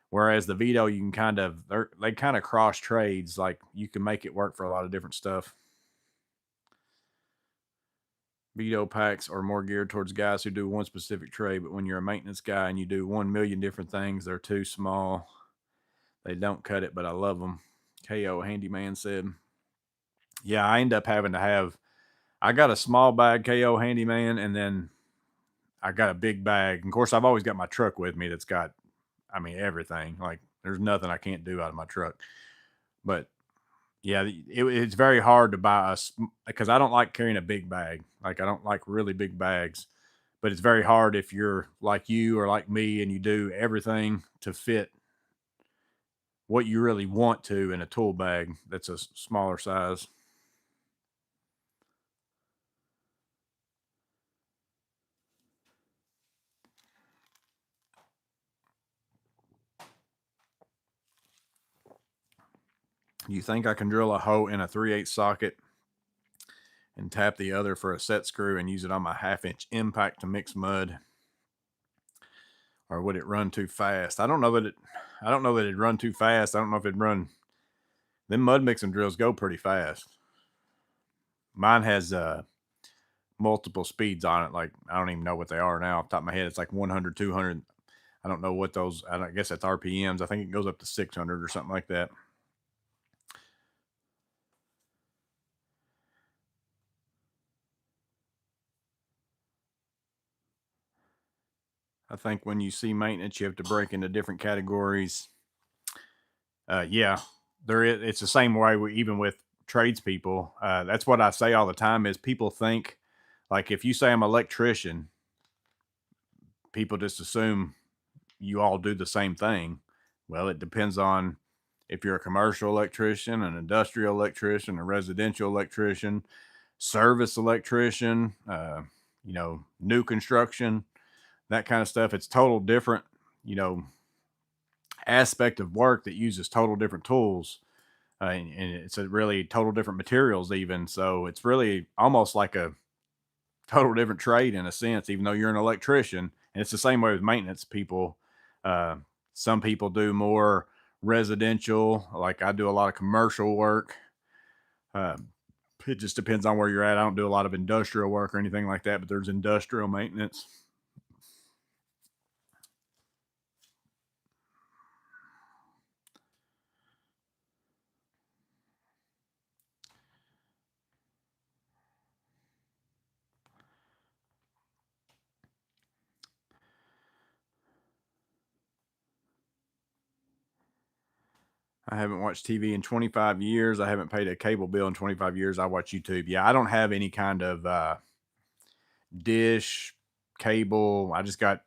Whereas the Vito, you can they kind of cross trades. Like you can make it work for a lot of different stuff. Vito packs are more geared towards guys who do one specific trade, but when you're a maintenance guy and you do 1 million different things, they're too small. They don't cut it, but I love them. KO Handyman said, yeah, I end up having to have, I got a small bag KO Handyman, and then I got a big bag. Of course, I've always got my truck with me that's got, I mean, everything. Like there's nothing I can't do out of my truck. But yeah, it's very hard to buy us because I don't like carrying a big bag. Like I don't like really big bags. but it's very hard if you're like you or like me and you do everything to fit what you really want to in a tool bag that's a smaller size. You think I can drill a hole in a 3/8 socket and tap the other for a set screw and use it on my 1/2 inch impact to mix mud, or would it run too fast? I don't know that it'd run too fast. I don't know if it'd run. Them mud mixing drills go pretty fast. Mine has multiple speeds on it. Like, I don't even know what they are now off the top of my head. It's like 100, 200. I don't know what those. I guess that's RPMs. I think it goes up to 600 or something like that. I think when you see maintenance, you have to break into different categories. Yeah, there is. It's the same way even with tradespeople. That's what I say all the time. Is people think like if you say I'm an electrician, people just assume you all do the same thing. Well, it depends on if you're a commercial electrician, an industrial electrician, a residential electrician, service electrician, new construction, that kind of stuff. It's total different, you know, aspect of work that uses total different tools. And it's a really total different materials, even. So it's really almost like a total different trade in a sense, even though you're an electrician. And it's the same way with maintenance people. Uh, some people do more residential, like I do a lot of commercial work. Uh, it just depends on where you're at. I don't do a lot of industrial work or anything like that, but there's industrial maintenance. I haven't watched TV in 25 years. I haven't paid a cable bill in 25 years. I watch YouTube. Yeah, I don't have any kind of dish, cable. I just got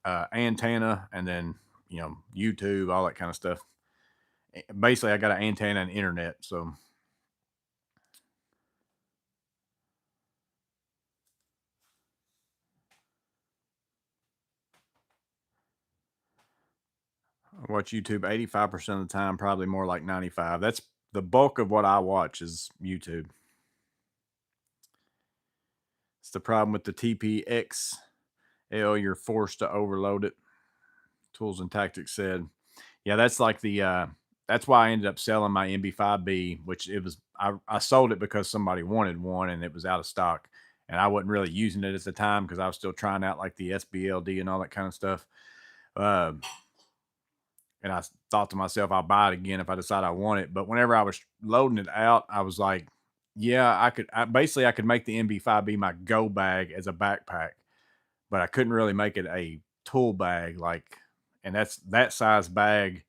antenna and then, YouTube, all that kind of stuff. Basically, I got an antenna and internet. So I watch YouTube 85% of the time, probably more like 95. That's the bulk of what I watch is YouTube. It's the problem with the TPXL. You're forced to overload it. Tools and Tactics said, yeah, that's like that's why I ended up selling my MB5B, which I sold it because somebody wanted one and it was out of stock. And I wasn't really using it at the time because I was still trying out like the SBLD and all that kind of stuff. Uh, and I thought to myself, I'll buy it again if I decide I want it. But whenever I was loading it out, I was like, yeah, basically I could make the MB5B my go bag as a backpack, but I couldn't really make it a tool bag and that's that size bag.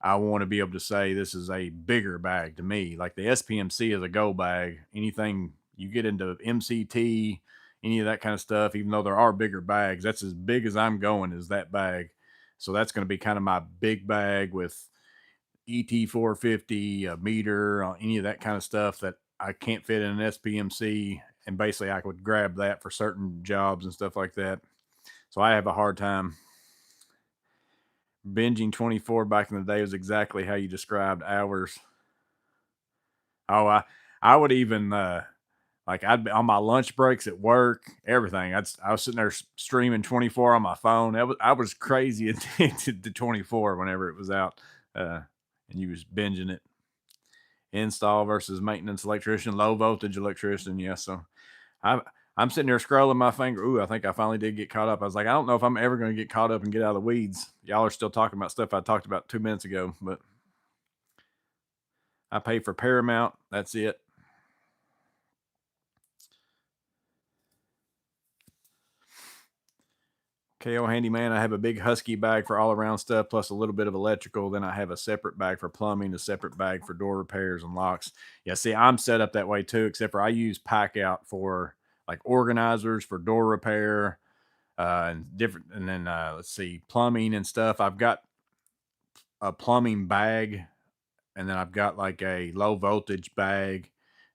I want to be able to say this is a bigger bag to me. Like the SPMC is a go bag. Anything you get into MCT, any of that kind of stuff, even though there are bigger bags, that's as big as I'm going is that bag. So that's going to be kind of my big bag with ET 450, a meter, any of that kind of stuff that I can't fit in an SPMC. And basically, I would grab that for certain jobs and stuff like that. So I have a hard time. Binging 24 back in the day was exactly how you described hours. Oh, I would even like I'd be on my lunch breaks at work, everything. I was sitting there streaming 24 on my phone. I was crazy addicted to 24 whenever it was out, and you was binging it. Install versus maintenance electrician, low voltage electrician. Yeah, so I'm I'm sitting there scrolling my finger. Ooh, I think I finally did get caught up. I was like, I don't know if I'm ever going to get caught up and get out of the weeds. Y'all are still talking about stuff I talked about 2 minutes ago, but I pay for Paramount. That's it. KO Handyman, I have a big Husky bag for all around stuff, plus a little bit of electrical. Then I have a separate bag for plumbing, a separate bag for door repairs and locks. Yeah, see, I'm set up that way too, except for I use Pack Out for like organizers for door repair. and different. And then let's see, plumbing and stuff. I've got a plumbing bag, and then I've got like a low voltage bag,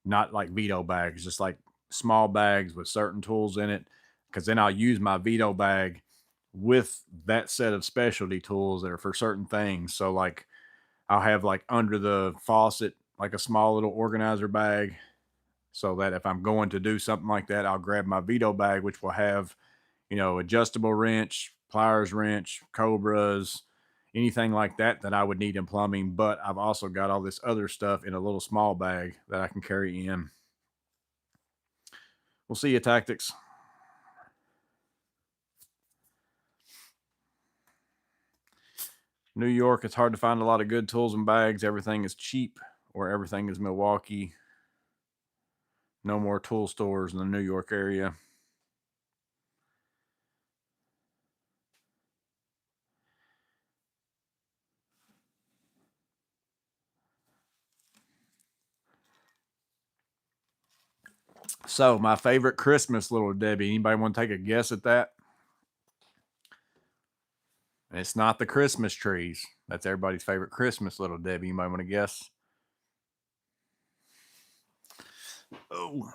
not like Vito bags, just like small bags with certain tools in it. Because then I'll use my Vito bag with that set of specialty tools that are for certain things. So like I'll have like under the faucet like a small little organizer bag, so that if I'm going to do something like that, I'll grab my Vito bag, which will have, adjustable wrench, pliers wrench, cobras, anything like that that I would need in plumbing. But I've also got all this other stuff in a little small bag that I can carry in. We'll see you, Tactics. New York, it's hard to find a lot of good tools and bags. Everything is cheap, or everything is Milwaukee. No more tool stores in the New York area. So, my favorite Christmas Little Debbie. Anybody want to take a guess at that? It's not the Christmas trees. That's everybody's favorite Christmas Little Debbie. You might want to guess. Oh,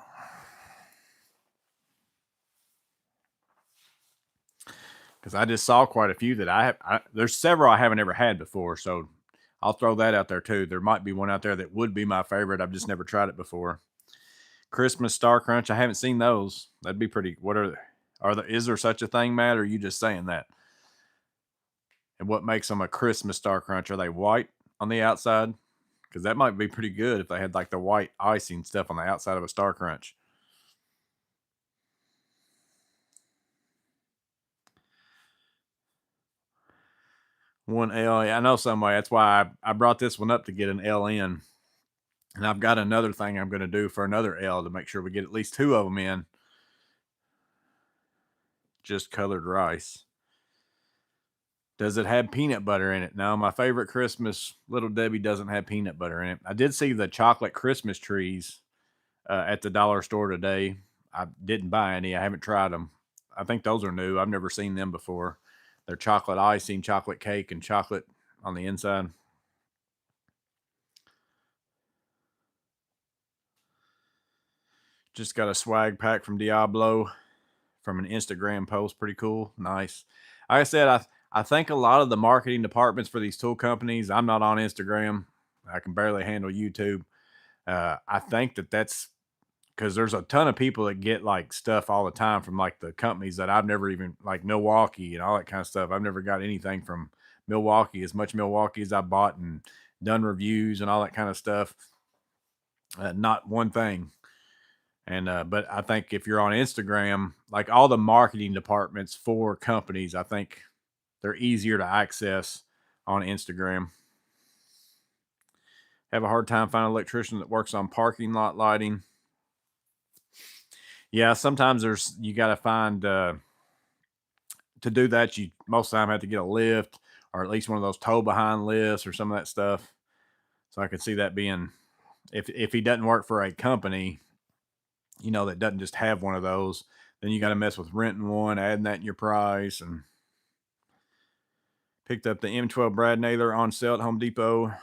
because I just saw quite a few that I have. There's several I haven't ever had before, so I'll throw that out there too. There might be one out there that would be my favorite. I've just never tried it before. Christmas Star Crunch. I haven't seen those. That'd be pretty. What are they? Is there such a thing, Matt? Or are you just saying that? And what makes them a Christmas Star Crunch? Are they white on the outside? Because that might be pretty good if they had like the white icing stuff on the outside of a Star Crunch. One L. I know some way. That's why I brought this one up to get an L in. And I've got another thing I'm going to do for another L to make sure we get at least two of them in. Just colored rice. Does it have peanut butter in it? No, my favorite Christmas Little Debbie doesn't have peanut butter in it. I did see the chocolate Christmas trees at the dollar store today. I didn't buy any. I haven't tried them. I think those are new. I've never seen them before. They're chocolate icing, chocolate cake, and chocolate on the inside. Just got a swag pack from Diablo from an Instagram post. Pretty cool. Nice. Like I said, I think a lot of the marketing departments for these tool companies, I'm not on Instagram. I can barely handle YouTube. I think that's because there's a ton of people that get like stuff all the time from like the companies that I've never even, like Milwaukee and all that kind of stuff. I've never got anything from Milwaukee, as much Milwaukee as I bought and done reviews and all that kind of stuff. Not one thing. And but I think if you're on Instagram, like all the marketing departments for companies, I think they're easier to access on Instagram. Have a hard time finding an electrician that works on parking lot lighting. Yeah, sometimes you got to find to do that. You most of the time have to get a lift or at least one of those tow behind lifts or some of that stuff. So I could see that being, if he doesn't work for a company, that doesn't just have one of those, then you got to mess with renting one, adding that in your price. And picked up the M12 Brad Naylor on sale at Home Depot.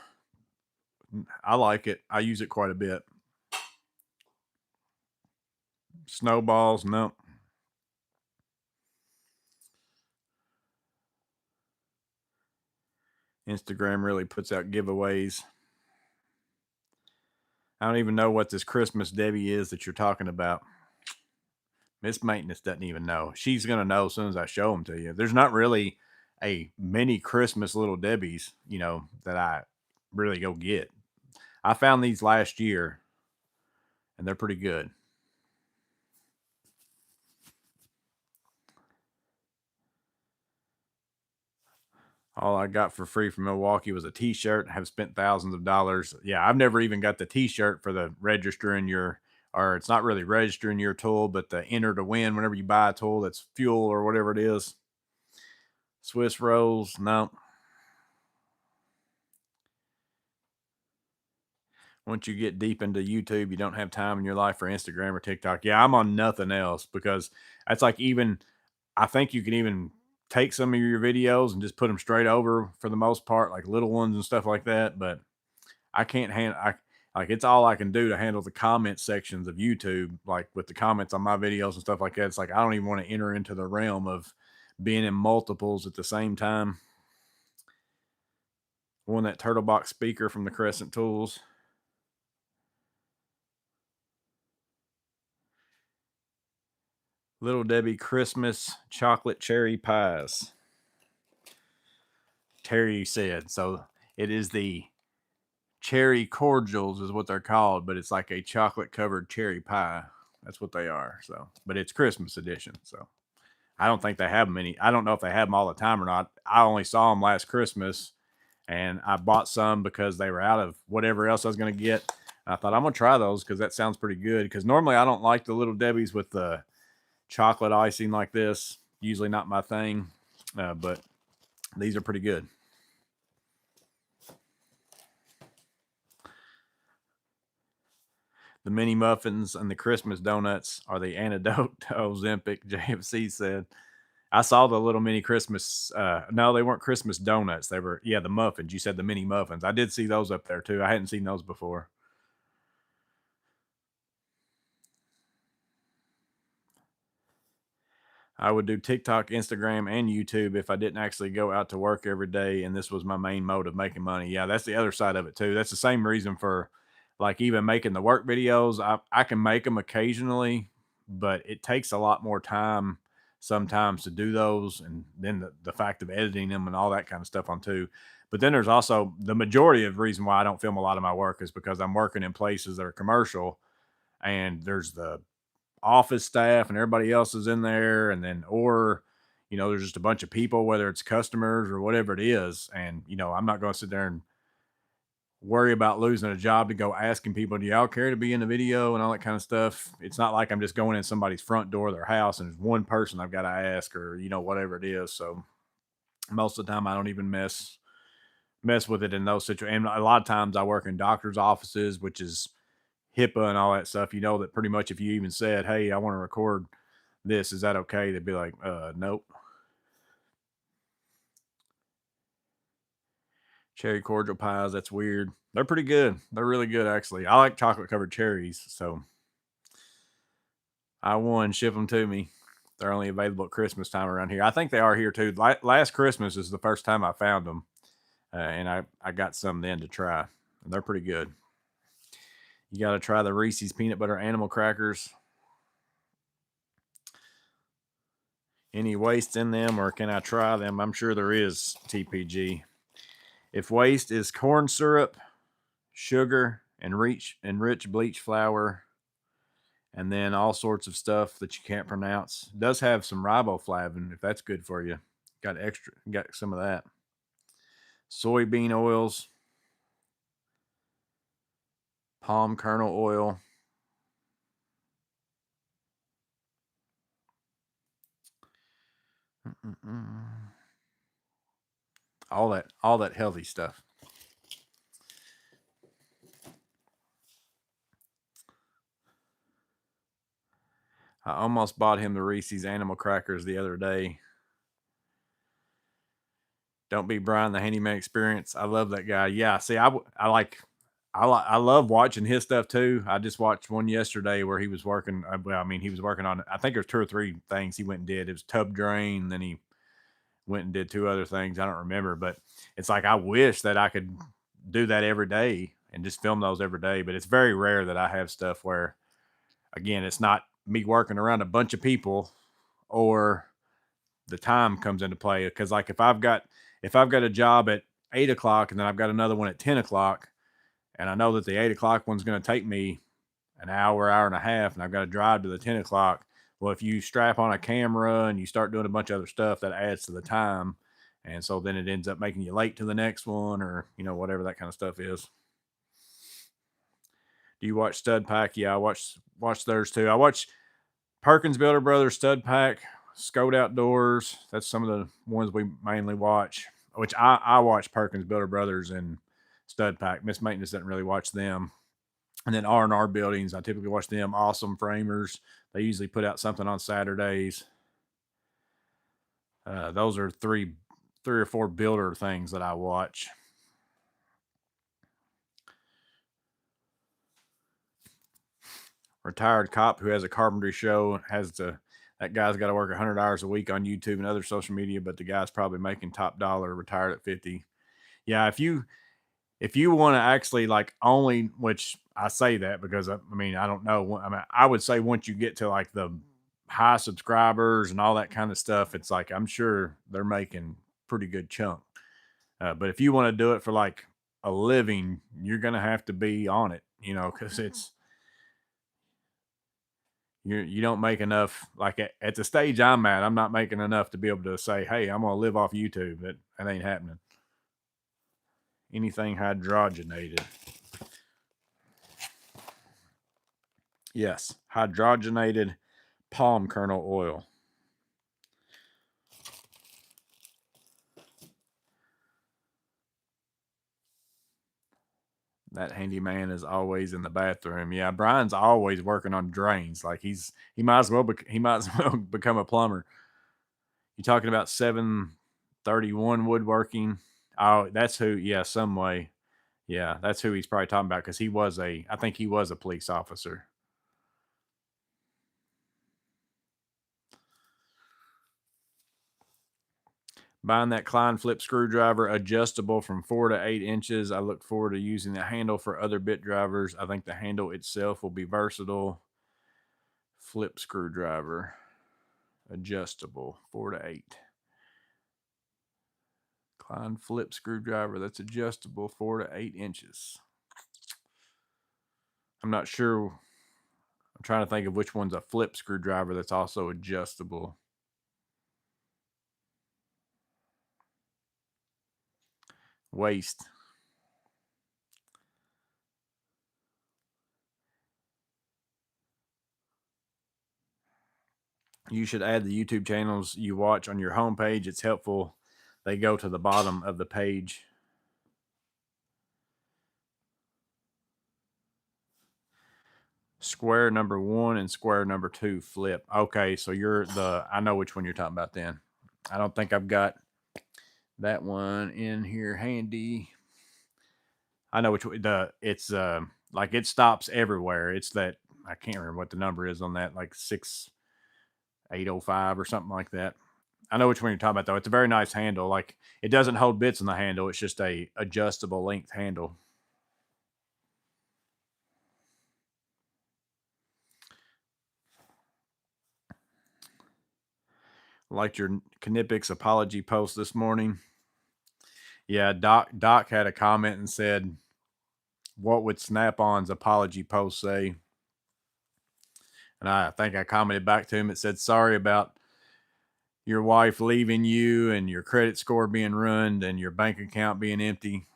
I like it. I use it quite a bit. Snowballs, no. Instagram really puts out giveaways. I don't even know what this Christmas Debbie is that you're talking about. Miss Maintenance doesn't even know. She's gonna know as soon as I show them to you. There's not really a many Christmas Little Debbies, that I really go get. I found these last year, and they're pretty good. All I got for free from Milwaukee was a T-shirt. I have spent thousands of dollars. Yeah, I've never even got the T-shirt for the registering your, or it's not really registering your tool, but the enter to win whenever you buy a tool that's fuel or whatever it is. Swiss rolls, no. Once you get deep into YouTube, you don't have time in your life for Instagram or TikTok. Yeah, I'm on nothing else because that's like even I think you can even take some of your videos and just put them straight over for the most part, like little ones and stuff like that. But I can't handle. I like it's all I can do to handle the comment sections of YouTube, like with the comments on my videos and stuff like that. It's like I don't even want to enter into the realm of being in multiples at the same time. Won that turtle box speaker from the Crescent Tools. Little Debbie Christmas chocolate cherry pies. Terry said so. It is the cherry cordials, is what they're called, but it's like a chocolate covered cherry pie. That's what they are. So, but it's Christmas edition. So, I don't think they have them any. I don't know if they have them all the time or not. I only saw them last Christmas, and I bought some because they were out of whatever else I was going to get. I thought I'm gonna try those because that sounds pretty good. Because normally I don't like the Little Debbie's with the chocolate icing like this. Usually not my thing, but these are pretty good. The mini muffins and the Christmas donuts are the antidote to Ozempic, JFC said. I saw the little mini Christmas. No, they weren't Christmas donuts. They were, yeah, the muffins. You said the mini muffins. I did see those up there too. I hadn't seen those before. I would do TikTok, Instagram, and YouTube if I didn't actually go out to work every day and this was my main mode of making money. Yeah, that's the other side of it too. That's the same reason for like even making the work videos. I can make them occasionally, but it takes a lot more time sometimes to do those. And then the fact of editing them and all that kind of stuff on too. But then there's also the majority of the reason why I don't film a lot of my work is because I'm working in places that are commercial and there's the office staff and everybody else is in there and then or there's just a bunch of people, whether it's customers or whatever it is, and I'm not going to sit there and worry about losing a job to go asking people, do y'all care to be in the video and all that kind of stuff. It's not like I'm just going in somebody's front door of their house and there's one person I've got to ask or whatever it is. So most of the time I don't even mess with it in those situations. And a lot of times I work in doctors offices, which is HIPAA and all that stuff. That pretty much if you even said, hey, I want to record this, is that okay? They'd be like, nope. Cherry cordial pies, that's weird. They're pretty good. They're really good, actually. I like chocolate covered cherries, so I won. Ship them to me. They're only available at Christmas time around here. I think they are here too. Last Christmas is the first time I found them, and I got some then to try. And they're pretty good. You got to try the Reese's peanut butter animal crackers. Any waste in them, or can I try them? I'm sure there is, TPG. If waste is corn syrup, sugar, and rich bleach flour, and then all sorts of stuff that you can't pronounce. It does have some riboflavin, if that's good for you. Got some of that. Soybean oils, palm kernel oil. All that healthy stuff. I almost bought him the Reese's animal crackers the other day. Don't be Brian the Handyman Experience. I love that guy. Yeah, see, I love watching his stuff too. I just watched one yesterday where he was working. Well, I mean, he was working on. I think there's two or three things he went and did. It was tub drain. Then he went and did two other things. I don't remember, but it's like I wish that I could do that every day and just film those every day. But it's very rare that I have stuff where, again, it's not me working around a bunch of people or the time comes into play. Because like if I've got a job at 8 o'clock and then I've got another one at 10 o'clock, and I know that the 8 o'clock one's going to take me an hour and a half, and I've got to drive to the 10 o'clock. Well, if you strap on a camera and you start doing a bunch of other stuff, that adds to the time. And so then it ends up making you late to the next one or, whatever that kind of stuff is. Do you watch Stud Pack? Yeah, I watch theirs too. I watch Perkins Builder Brothers, Stud Pack, Scout Outdoors. That's some of the ones we mainly watch, which I watch Perkins Builder Brothers and Stud Pack. Miss Maintenance doesn't really watch them. And then R&R Buildings, I typically watch them. Awesome Framers. They usually put out something on Saturdays. Those are three or four builder things that I watch. Retired cop who has a carpentry show that guy's got to work 100 hours a week on YouTube and other social media, but the guy's probably making top dollar, retired at 50. Yeah, if you want to actually like only, which I say that because I mean I don't know. I mean I would say once you get to like the high subscribers and all that kind of stuff, it's like I'm sure they're making pretty good chunk. But if you want to do it for like a living, you're gonna have to be on it, because you don't make enough. Like at the stage I'm at, I'm not making enough to be able to say, hey, I'm gonna live off YouTube. That ain't happening. Anything hydrogenated. Yes, hydrogenated palm kernel oil. That handyman is always in the bathroom. Yeah, Brian's always working on drains. Like he might as well become a plumber. You talking about 731 woodworking? Oh, that's who. Yeah, some way. Yeah, that's who he's probably talking about because I think he was a police officer. Buying that Klein flip screwdriver, adjustable from 4 to 8 inches. I look forward to using the handle for other bit drivers. I think the handle itself will be versatile. Flip screwdriver, adjustable, 4 to 8. Klein flip screwdriver that's adjustable 4 to 8 inches. I'm not sure. I'm trying to think of which one's a flip screwdriver that's also adjustable. Waste. You should add the YouTube channels you watch on your homepage. It's helpful. They go to the bottom of the page. Square number 1 and square number 2 flip. Okay, so I know which one you're talking about then. I don't think I've got that one in here handy. I know which it's like it stops everywhere. It's that I can't remember what the number is on that, like 6805 or something like that. I know which one you're talking about though. It's a very nice handle. Like it doesn't hold bits in the handle. It's just a adjustable length handle. Liked your Knippix apology post this morning. Yeah, Doc had a comment and said, "What would Snap-on's apology post say?" And I think I commented back to him. It said, "Sorry about your wife leaving you and your credit score being ruined and your bank account being empty."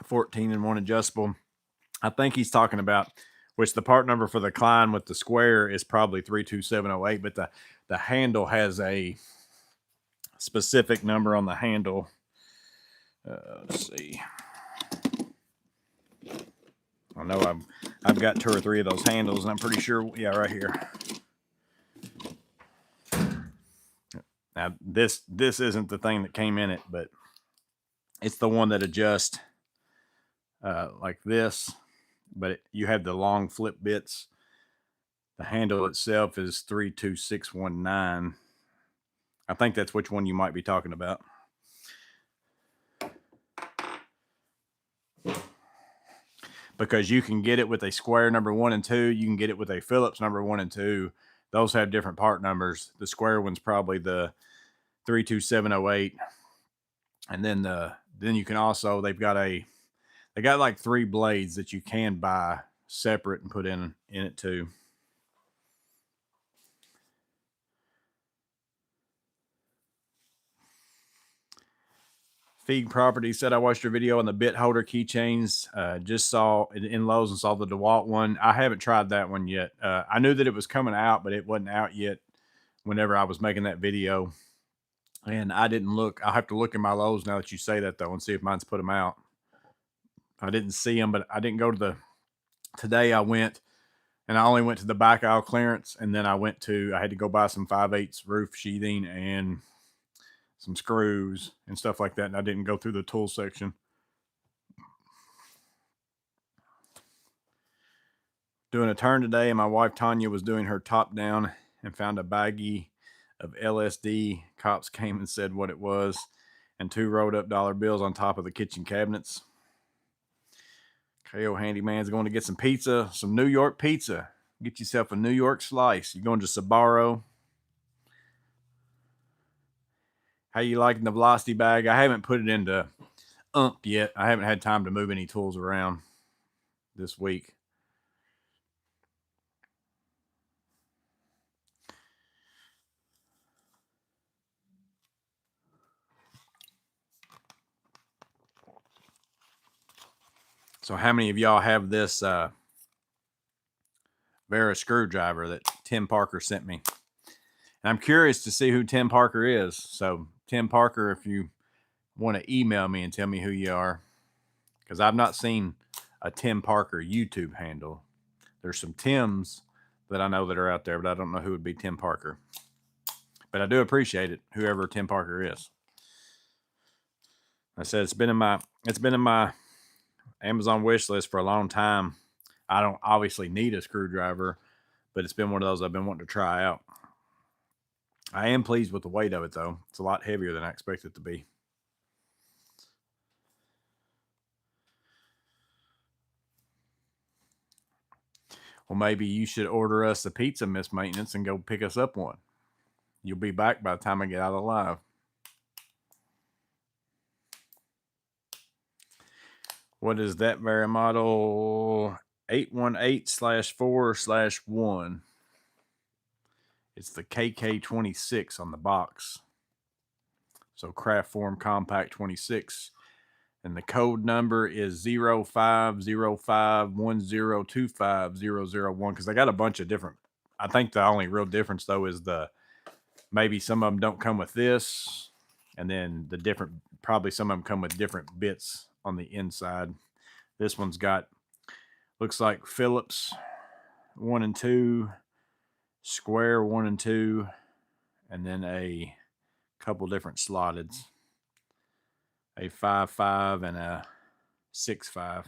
14 and 1 adjustable. I think he's talking about, which the part number for the Klein with the square is probably 32708, but the handle has a specific number on the handle. Let's see. I know I've got 2 or 3 of those handles, and I'm pretty sure, yeah, right here. Now this isn't the thing that came in it, but it's the one that adjusts like this. But you have the long flip bits. The handle itself is 32619. I think that's which one you might be talking about. Because you can get it with a square number 1 and 2. You can get it with a Phillips number 1 and 2. Those have different part numbers. The square one's probably the 32708. And then you can also, they got like 3 blades that you can buy separate and put in it too. Feig Property said, I watched your video on the bit holder keychains. Just saw it in Lowe's and saw the DeWalt one. I haven't tried that one yet. I knew that it was coming out, but it wasn't out yet whenever I was making that video. And I didn't look. I'll have to look in my Lowe's now that you say that, though, and see if mine's put them out. I didn't see them, but I didn't go to Today I went and I only went to the back aisle clearance, and then I had to go buy some 5/8 roof sheathing and some screws and stuff like that, and I didn't go through the tool section. Doing a turn today, and my wife Tanya was doing her top down and found a baggie of LSD. Cops came and said what it was, and 2 rolled up dollar bills on top of the kitchen cabinets. KO Handyman's going to get some pizza, some New York pizza. Get yourself a New York slice. You're going to Sbarro. How you liking the velocity bag? I haven't put it into yet. I haven't had time to move any tools around this week. So how many of y'all have this Vera screwdriver that Tim Parker sent me? And I'm curious to see who Tim Parker is. So Tim Parker, if you want to email me and tell me who you are, because I've not seen a Tim Parker YouTube handle. There's some Tims that I know that are out there, but I don't know who would be Tim Parker. But I do appreciate it, whoever Tim Parker is. I said it's been in my Amazon wish list for a long time. I don't obviously need a screwdriver, but it's been one of those I've been wanting to try out. I am pleased with the weight of it, though. It's a lot heavier than I expected it to be. Well, maybe you should order us a pizza, Miss Maintenance, and go pick us up one. You'll be back by the time I get out alive. What is that Vera model? 818/4/1. It's the KK26 on the box. So Craft Form Compact 26. And the code number is 050510250001, because I got a bunch of different. I think the only real difference, though, is maybe some of them don't come with this, and then probably some of them come with different bits on the inside. This one's looks like Phillips 1 and 2, square 1 and 2, and then a couple different slotted, a 5.5 and a 6.5.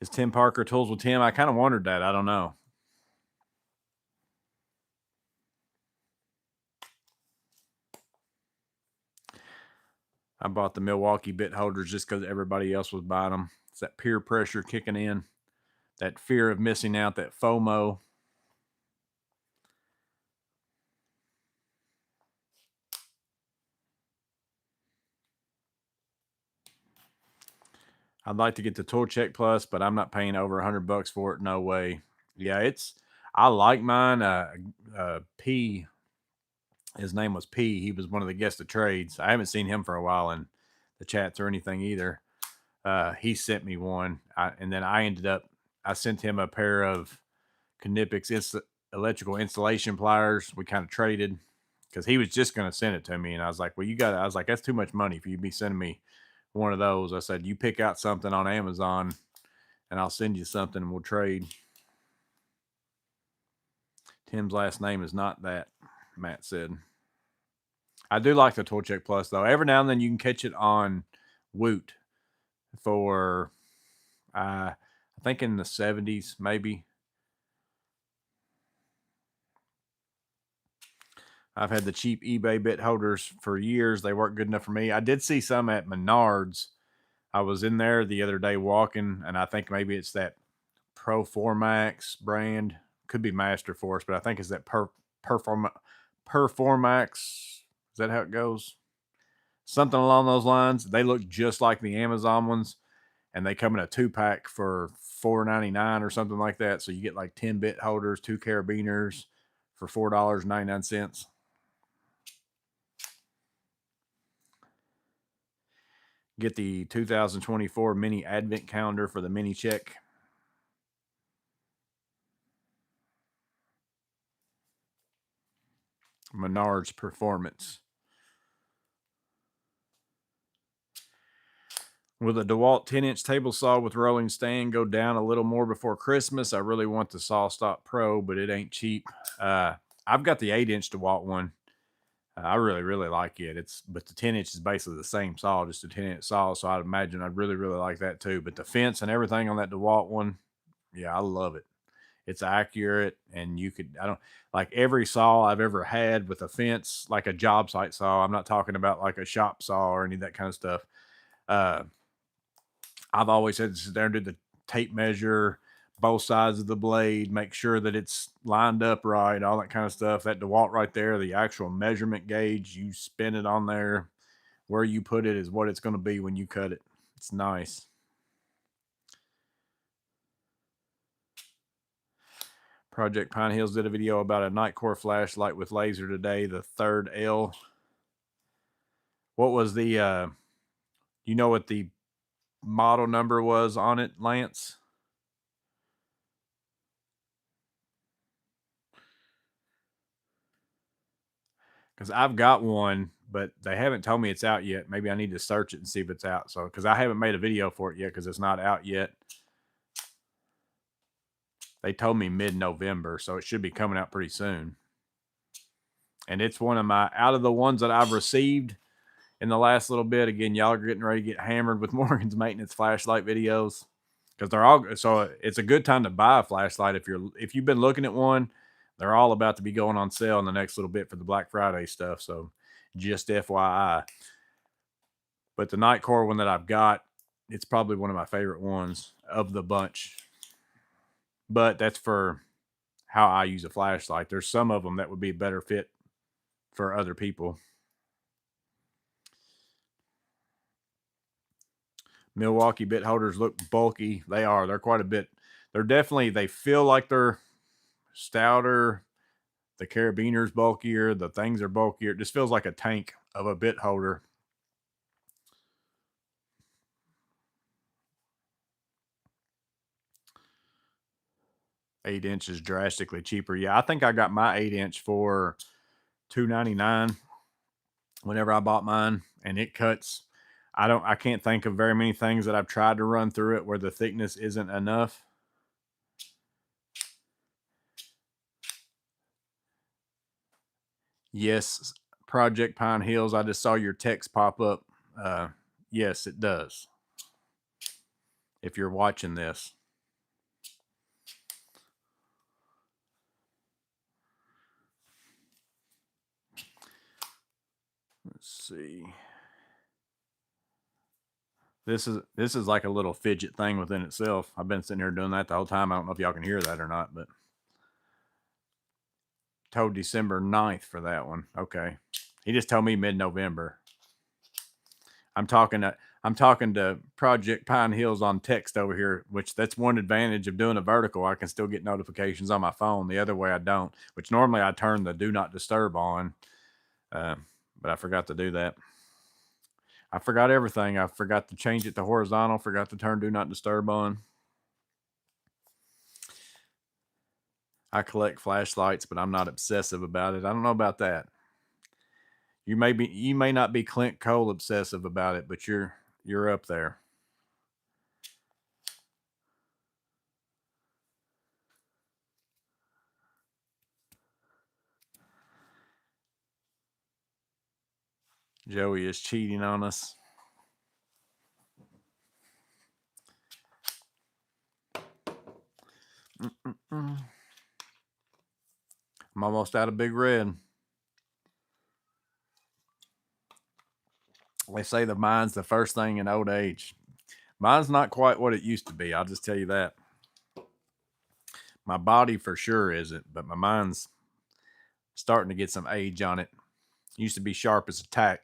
Is Tim Parker Tools with Tim? I kind of wondered that. I don't know. I bought the Milwaukee bit holders just because everybody else was buying them. It's that peer pressure kicking in, that fear of missing out, that FOMO. I'd like to get the Tool Check Plus, but I'm not paying over $100 for it. No way. Yeah, I like mine. P, his name was P. He was one of the guests of trades. I haven't seen him for a while in the chats or anything either. He sent me one, and then I sent him a pair of Knippick's electrical installation pliers. We kind of traded because he was just going to send it to me, and I was like, "Well, I was like, that's too much money for you to be sending me one of those." I said, "You pick out something on Amazon, and I'll send you something, and we'll trade." Tim's last name is not that, Matt said. I do like the Tool Check Plus, though. Every now and then you can catch it on Woot for, I think in the 70s, maybe. I've had the cheap eBay bit holders for years. They work good enough for me. I did see some at Menards. I was in there the other day walking, and I think maybe it's that Performax brand. Could be Masterforce, but I think it's that Performax. Is that how it goes? Something along those lines. They look just like the Amazon ones, and they come in a 2-pack for $4.99 or something like that. So you get like 10 bit holders, 2 carabiners for $4.99. Get the 2024 mini advent calendar for the mini check. Menards Performance. Will the DeWalt 10-inch table saw with rolling stand go down a little more before Christmas? I really want the SawStop Pro, but it ain't cheap. Uh, I've got the 8-inch DeWalt one. I really, really like it. But the 10-inch is basically the same saw, just a 10-inch saw. So I'd imagine I'd really, really like that too. But the fence and everything on that DeWalt one, yeah, I love it. It's accurate, and I don't like every saw I've ever had with a fence, like a job site saw. I'm not talking about like a shop saw or any of that kind of stuff. Uh, I've always had to sit there and do the tape measure both sides of the blade, make sure that it's lined up right, all that kind of stuff. That DeWalt right there, the actual measurement gauge, you spin it on there. Where you put it is what it's going to be when you cut it. It's nice. Project Pine Hills did a video about a Nightcore flashlight with laser today, the third L. What was the, you know what the model number was on it, Lance? Because I've got one, but they haven't told me it's out yet. Maybe I need to search it and see if it's out. So, because I haven't made a video for it yet because it's not out yet. They told me mid-November, so it should be coming out pretty soon. And it's one of my, out of the ones that I've received in the last little bit, again, y'all are getting ready to get hammered with Morgan's maintenance flashlight videos because they're all, so it's a good time to buy a flashlight. If you've been looking at one, they're all about to be going on sale in the next little bit for the Black Friday stuff. So just FYI. But the Nightcore one that I've got, it's probably one of my favorite ones of the bunch. But that's for how I use a flashlight. There's some of them that would be a better fit for other people. Milwaukee bit holders look bulky. They are. They're quite a bit. They feel like they're stouter. The carabiner's bulkier. The things are bulkier. It just feels like a tank of a bit holder. Eight-inch is drastically cheaper. Yeah, I think I got my 8-inch for $2.99 whenever I bought mine, and it cuts. I can't think of very many things that I've tried to run through it where the thickness isn't enough. Yes, Project Pine Hills. I just saw your text pop up. Yes, it does. If you're watching this. Let's see. This is like a little fidget thing within itself. I've been sitting here doing that the whole time. I don't know if y'all can hear that or not, but told December 9th for that one. Okay. He just told me mid-November. I'm talking to Project Pine Hills on text over here, which that's one advantage of doing a vertical. I can still get notifications on my phone. The other way I don't, which normally I turn the do not disturb on. But I forgot to do that. I forgot everything. I forgot to change it to horizontal, forgot to turn do not disturb on. I collect flashlights, but I'm not obsessive about it. I don't know about that. You may not be Clint Cole obsessive about it, but you're up there. Joey is cheating on us. I'm almost out of Big Red. They say the mind's the first thing in old age. Mine's not quite what it used to be. I'll just tell you that. My body for sure isn't, but my mind's starting to get some age on it. Used to be sharp as a tack.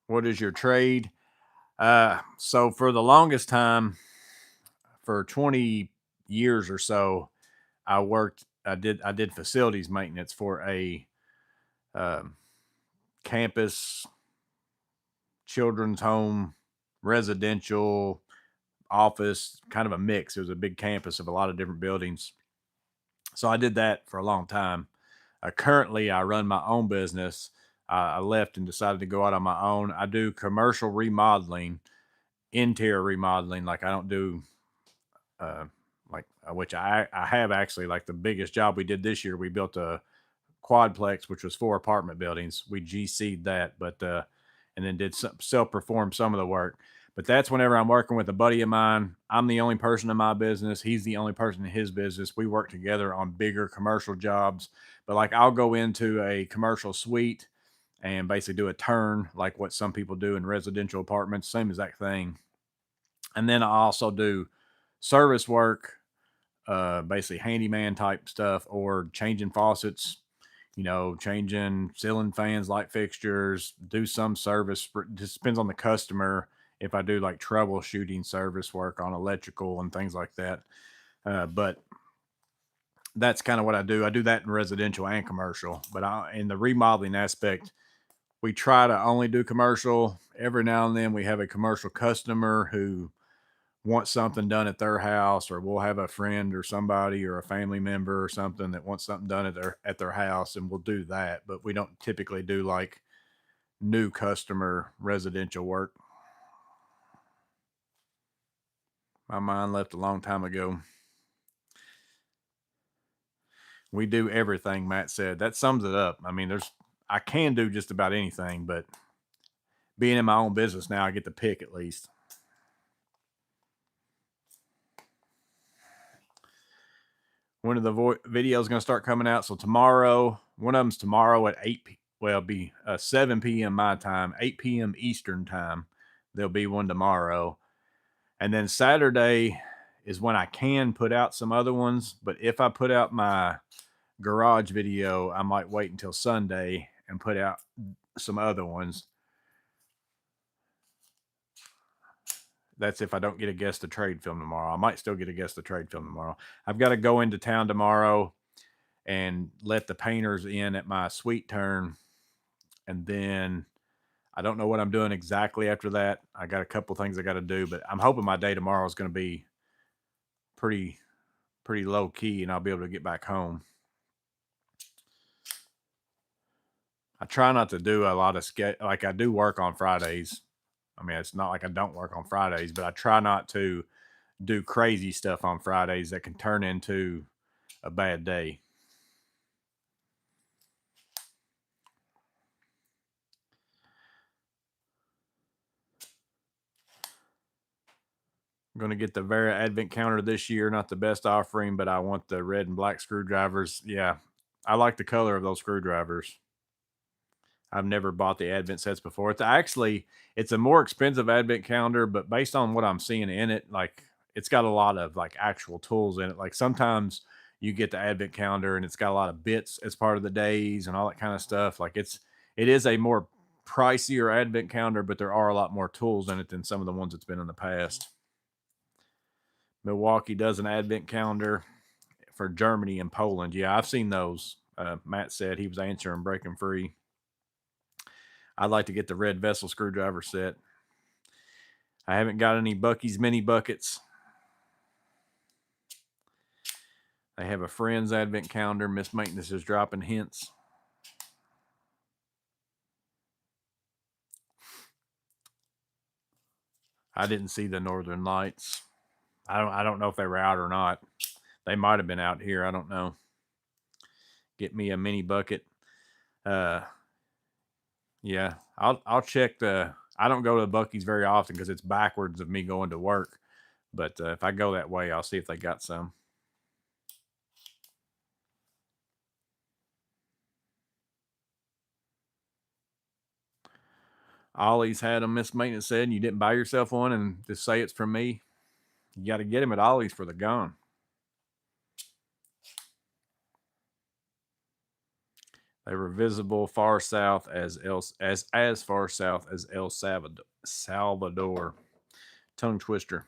What is your trade? So for the longest time, for 20 years or so, I did facilities maintenance for a campus, children's home, residential, office, kind of a mix. It was a big campus of a lot of different buildings. So I did that for a long time. Currently, I run my own business. I left and decided to go out on my own. I do commercial remodeling, interior remodeling. Like I don't do uh, which I have actually, like the biggest job we did this year. We built a quadplex, which was 4 apartment buildings. We GC'd that, but and then did self perform some of the work. But that's whenever I'm working with a buddy of mine. I'm the only person in my business. He's the only person in his business. We work together on bigger commercial jobs. But like I'll go into a commercial suite and basically do a turn, like what some people do in residential apartments, same exact thing. And then I also do service work, basically handyman type stuff, or changing faucets, changing ceiling fans, light fixtures, do some service. Just depends on the customer. If I do like troubleshooting service work on electrical and things like that. But that's kind of what I do. I do that in residential and commercial. But in the remodeling aspect, we try to only do commercial. Every now and then we have a commercial customer who wants something done at their house, or we'll have a friend or somebody or a family member or something that wants something done at their house, and we'll do that. But we don't typically do like new customer residential work. My mind left a long time ago. We do everything, Matt said. That sums it up. I mean, I can do just about anything, but being in my own business now, I get to pick at least. When are the videos going to start coming out? So tomorrow, one of them's tomorrow at 8 well, be 7 p.m. my time, 8 p.m. Eastern time. There'll be one tomorrow. And then Saturday is when I can put out some other ones. But if I put out my garage video, I might wait until Sunday and put out some other ones. That's if I don't get a guest to trade film tomorrow. I might still get a guest to trade film tomorrow. I've got to go into town tomorrow and let the painters in at my suite turn. And then I don't know what I'm doing exactly after that. I got a couple things I got to do, but I'm hoping my day tomorrow is going to be pretty low key and I'll be able to get back home. I try not to do a lot of like I do work on Fridays. I mean, it's not like I don't work on Fridays, but I try not to do crazy stuff on Fridays that can turn into a bad day. I'm going to get the Vera Advent counter this year. Not the best offering, but I want the red and black screwdrivers. Yeah, I like the color of those screwdrivers. I've never bought the Advent sets before. It's a more expensive Advent calendar, but based on what I'm seeing in it, like it's got a lot of like actual tools in it. Like sometimes you get the Advent calendar and it's got a lot of bits as part of the days and all that kind of stuff. Like it is a more pricier Advent calendar, but there are a lot more tools in it than some of the ones it's been in the past. Milwaukee does an Advent calendar for Germany and Poland. Yeah, I've seen those. Matt said he was answering breaking free. I'd like to get the red vessel screwdriver set. I haven't got any Bucky's mini buckets. They have a friend's advent calendar. Miss Maintenance is dropping hints. I didn't see the Northern Lights. I don't know if they were out or not. They might have been out here. I don't know. Get me a mini bucket. Yeah, I'll check the. I don't go to the Bucky's very often because it's backwards of me going to work. But if I go that way, I'll see if they got some. Ollie's had them. Miss Maintenance said, and you didn't buy yourself one and just say it's from me. You got to get him at Ollie's for the gun. They were visible far south as far south as El Salvador. Tongue twister.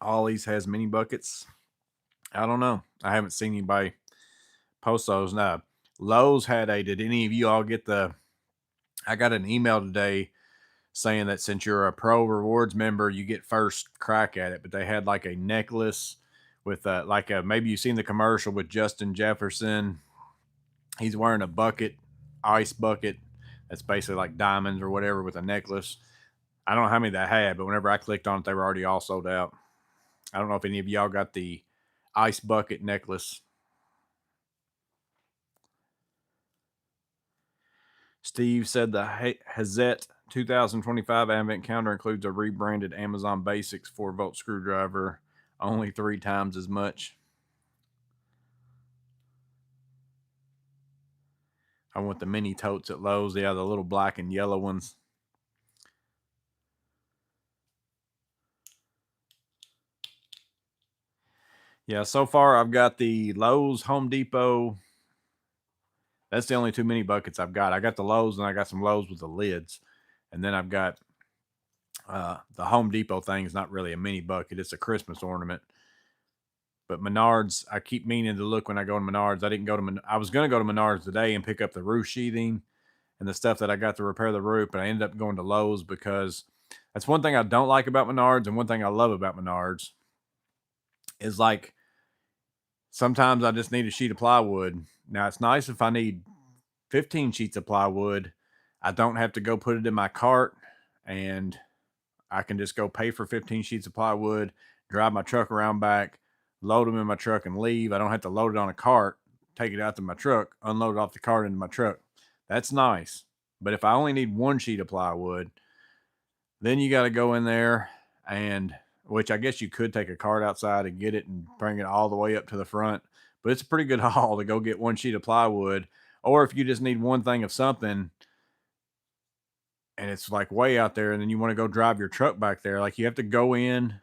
Ollie's has mini buckets. I don't know. I haven't seen anybody post those. No. Lowe's had a. Did any of you all get the I got an email today saying that since you're a Pro Rewards member, you get first crack at it. But they had like a necklace with maybe you've seen the commercial with Justin Jefferson. He's wearing a bucket, ice bucket. That's basically like diamonds or whatever with a necklace. I don't know how many they had, but whenever I clicked on it, they were already all sold out. I don't know if any of y'all got the ice bucket necklace. Steve said the Hazette 2025 Advent Calendar includes a rebranded Amazon Basics 4-volt screwdriver, only 3 times as much. I want the mini totes at Lowe's. Yeah, the little black and yellow ones. Yeah, so far I've got the Lowe's, Home Depot. That's the only 2 mini buckets I've got. I got the Lowe's and I got some Lowe's with the lids. And then I've got the Home Depot thing is not really a mini bucket. It's a Christmas ornament. But Menards, I keep meaning to look when I go to Menards. I was going to go to Menards today and pick up the roof sheathing and the stuff that I got to repair the roof, but I ended up going to Lowe's because that's one thing I don't like about Menards, and one thing I love about Menards is like sometimes I just need a sheet of plywood. Now it's nice if I need 15 sheets of plywood. I don't have to go put it in my cart, and I can just go pay for 15 sheets of plywood, drive my truck around back, load them in my truck, and leave. I don't have to load it on a cart, take it out to my truck, unload it off the cart into my truck. That's nice. But if I only need 1 sheet of plywood, then you got to go in there and, which I guess you could take a cart outside and get it and bring it all the way up to the front. But it's a pretty good haul to go get 1 sheet of plywood. Or if you just need one thing of something and it's like way out there, and then you want to go drive your truck back there, like you have to go in,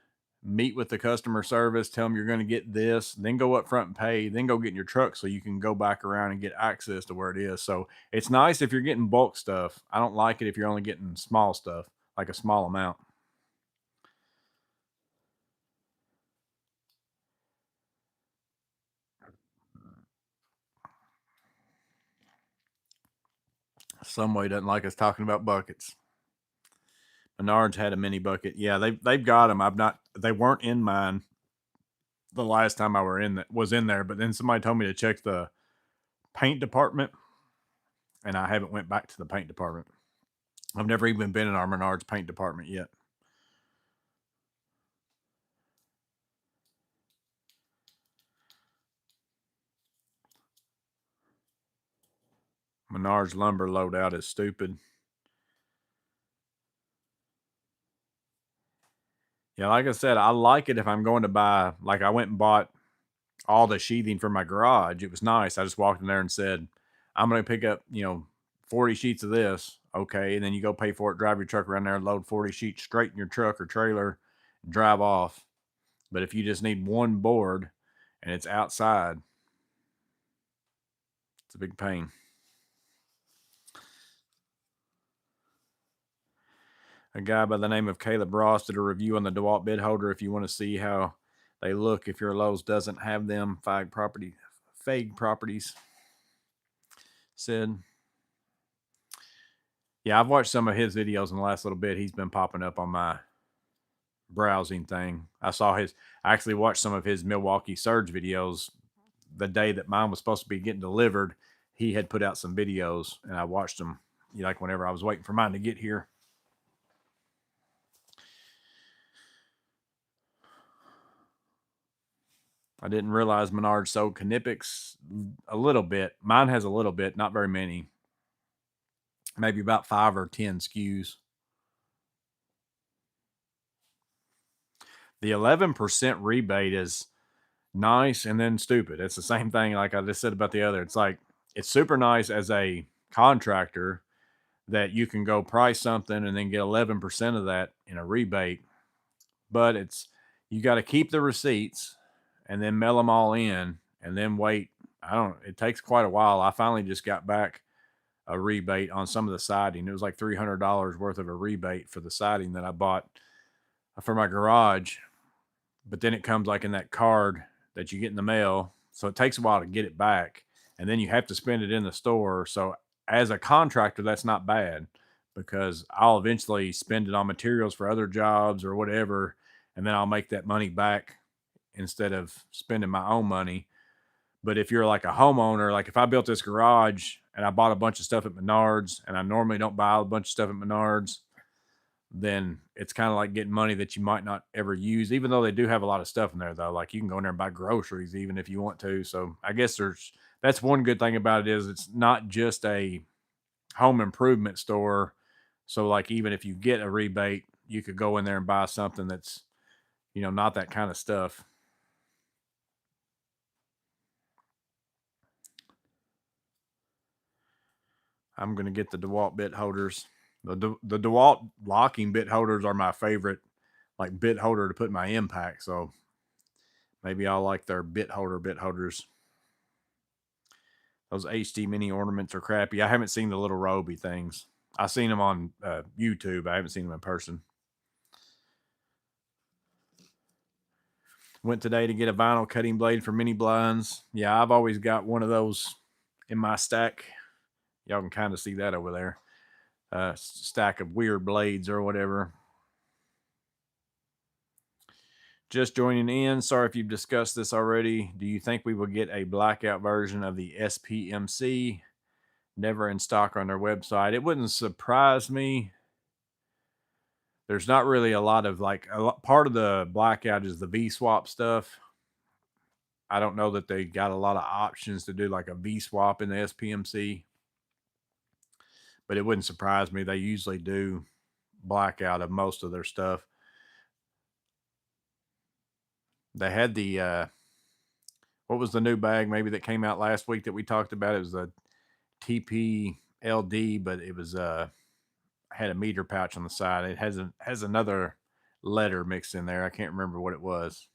meet with the customer service, tell them you're going to get this, then go up front and pay, then go get in your truck so you can go back around and get access to where it is. So it's nice if you're getting bulk stuff. I don't like it if you're only getting small stuff, like a small amount. Some way doesn't like us talking about buckets. Menards had a mini bucket. Yeah, they've got them. They weren't in mine the last time I was in there, but then somebody told me to check the paint department, and I haven't went back to the paint department. I've never even been in our Menards paint department yet. Menards lumber loadout is stupid. Yeah, like I said, I like it if I'm going to buy, like I went and bought all the sheathing for my garage. It was nice. I just walked in there and said, I'm going to pick up, 40 sheets of this. Okay. And then you go pay for it, drive your truck around there and load 40 sheets straight in your truck or trailer and drive off. But if you just need one board and it's outside, it's a big pain. A guy by the name of Caleb Ross did a review on the DeWalt bid holder. If you want to see how they look, if your Lowe's doesn't have them, fag properties, said. Yeah, I've watched some of his videos in the last little bit. He's been popping up on my browsing thing. I actually watched some of his Milwaukee Surge videos the day that mine was supposed to be getting delivered. He had put out some videos and I watched them, like whenever I was waiting for mine to get here. I didn't realize Menards sold Knipex a little bit. Mine has a little bit, not very many. Maybe about 5 or 10 SKUs. The 11% rebate is nice and then stupid. It's the same thing like I just said about the other. It's like it's super nice as a contractor that you can go price something and then get 11% of that in a rebate. But you got to keep the receipts and then mail them all in and then wait. It takes quite a while. I finally just got back a rebate on some of the siding. It was like $300 worth of a rebate for the siding that I bought for my garage. But then it comes like in that card that you get in the mail. So it takes a while to get it back. And then you have to spend it in the store. So as a contractor, that's not bad because I'll eventually spend it on materials for other jobs or whatever, and then I'll make that money back instead of spending my own money. But if you're like a homeowner, like if I built this garage and I bought a bunch of stuff at Menards, and I normally don't buy a bunch of stuff at Menards, then it's kind of like getting money that you might not ever use, even though they do have a lot of stuff in there though. Like you can go in there and buy groceries even if you want to. So I guess that's one good thing about it is it's not just a home improvement store. So like even if you get a rebate, you could go in there and buy something that's, not that kind of stuff. I'm going to get the DeWalt bit holders. The DeWalt locking bit holders are my favorite, like bit holder to put my impact. So maybe I'll like their bit holders. Those HD mini ornaments are crappy. I haven't seen the little Roby things. I've seen them on YouTube. I haven't seen them in person. Went today to get a vinyl cutting blade for mini blinds. Yeah, I've always got one of those in my stack. Y'all can kind of see that over there. Stack of weird blades or whatever. Just joining in. Sorry if you've discussed this already. Do you think we will get a blackout version of the SPMC? Never in stock on their website. It wouldn't surprise me. There's not really a lot of part of the blackout is the V swap stuff. I don't know that they got a lot of options to do like a V swap in the SPMC, but it wouldn't surprise me. They usually do blackout of most of their stuff. They had the what was the new bag maybe that came out last week that we talked about? It was a TPLD, but it was had a meter pouch on the side. It has another letter mixed in there. I can't remember what it was.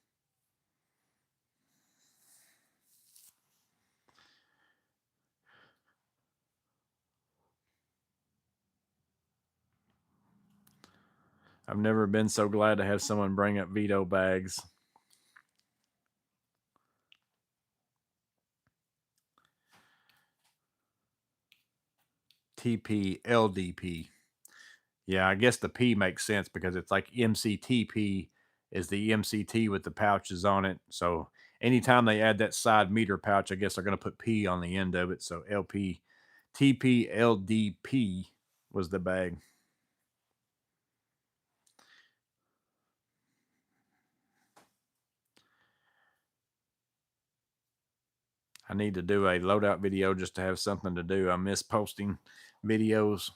I've never been so glad to have someone bring up veto bags. TPLDP. Yeah, I guess the P makes sense because it's like MCTP is the MCT with the pouches on it. So anytime they add that side meter pouch, I guess they're going to put P on the end of it. So LP, TPLDP was the bag. I need to do a loadout video just to have something to do. I miss posting videos.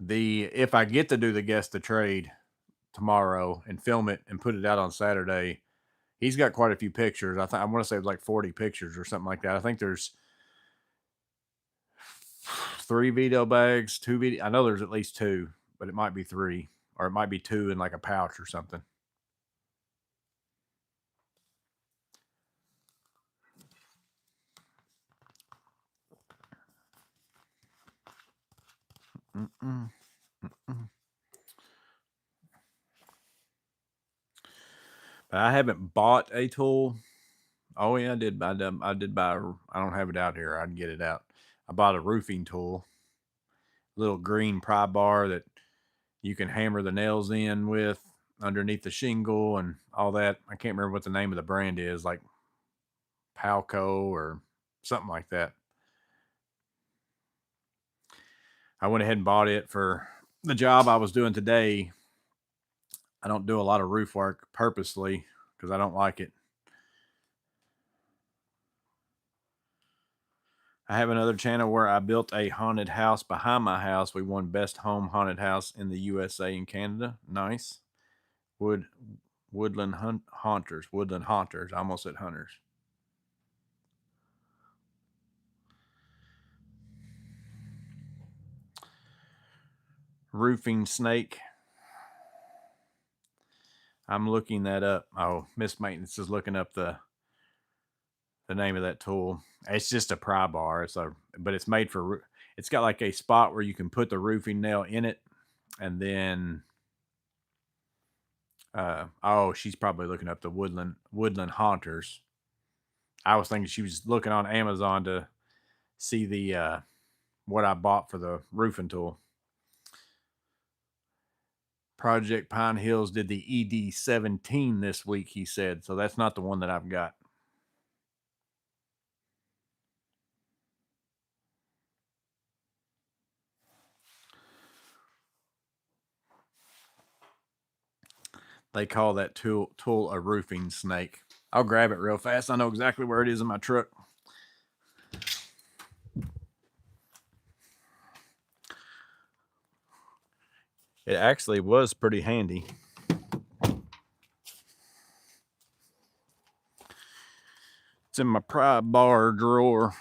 If I get to do the guest to trade tomorrow and film it and put it out on Saturday, he's got quite a few pictures. I want to say like 40 pictures or something like that. I think there's 3 veto bags, 2 veto. I know there's at least 2, but it might be 3 or it might be 2 in like a pouch or something. Mm-mm. Mm-mm. But I haven't bought a tool. Oh yeah, I did. I did buy. I don't have it out here. I'd get it out. I bought a roofing tool, little green pry bar that you can hammer the nails in with underneath the shingle and all that. I can't remember what the name of the brand is, like Palco or something like that. I went ahead and bought it for the job I was doing today. I don't do a lot of roof work purposely because I don't like it. I have another channel where I built a haunted house behind my house. We won best home haunted house in the USA and Canada. Nice. Woodland Haunters. Woodland Haunters. I almost said hunters. Roofing snake. I'm looking that up. Oh, Miss Maintenance is looking up the name of that tool. It's just a pry bar. But it's made for. It's got like a spot where you can put the roofing nail in it, and then. She's probably looking up the Woodland Haunters. I was thinking she was looking on Amazon to see the what I bought for the roofing tool. Project Pine Hills did the ED17 this week, he said. So that's not the one that I've got. They call that tool a roofing snake. I'll grab it real fast. I know exactly where it is in my truck. It actually was pretty handy. It's in my pry bar drawer.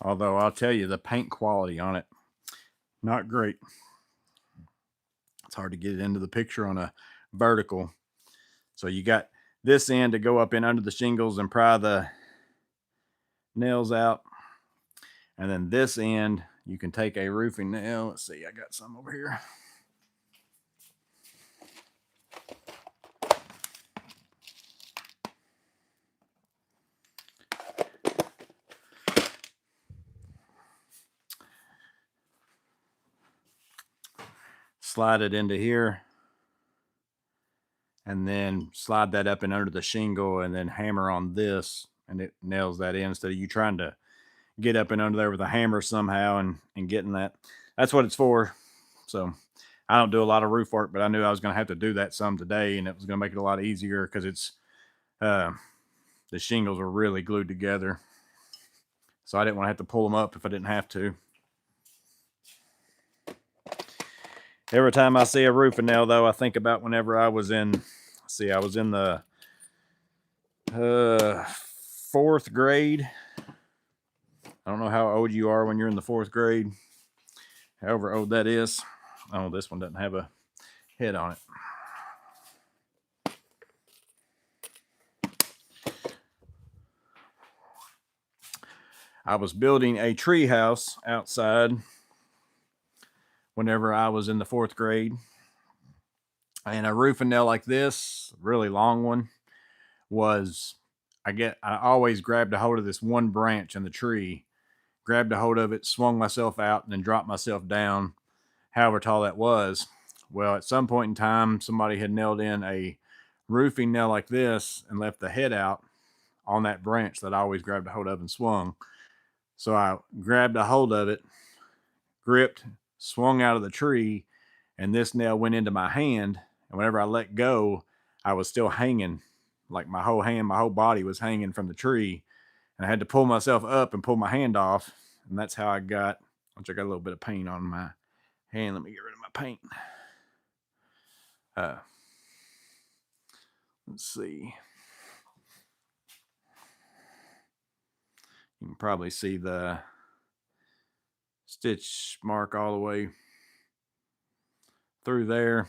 Although I'll tell you, the paint quality on it, not great. It's hard to get it into the picture on a vertical. So you got this end to go up in under the shingles and pry the nails out. And then this end, you can take a roofing nail. Let's see, I got some over here. Slide it into here. And then slide that up and under the shingle and then hammer on this. And it nails that in instead of you trying to get up and under there with a hammer somehow and getting that. That's what it's for. So I don't do a lot of roof work, but I knew I was going to have to do that some today, and it was going to make it a lot easier because it's the shingles are really glued together. So I didn't want to have to pull them up if I didn't have to. Every time I see a roofing nail, though, I think about whenever I was in, I was in the 4th grade. I don't know how old you are when you're in the 4th grade, however old that is. Oh, this one doesn't have a head on it. I was building a tree house outside whenever I was in the 4th grade. And a roofing nail like this, really long one, was I always grabbed a hold of this one branch in the tree, grabbed a hold of it, swung myself out, and then dropped myself down, however tall that was. Well, at some point in time, somebody had nailed in a roofing nail like this and left the head out on that branch that I always grabbed a hold of and swung. So I grabbed a hold of it, gripped, swung out of the tree, and this nail went into my hand. And whenever I let go, I was still hanging, like my whole hand, my whole body was hanging from the tree. And I had to pull myself up and pull my hand off. And that's how I got, which I got a little bit of paint on my hand. Let me get rid of my paint. Let's see. You can probably see the stitch mark all the way through there.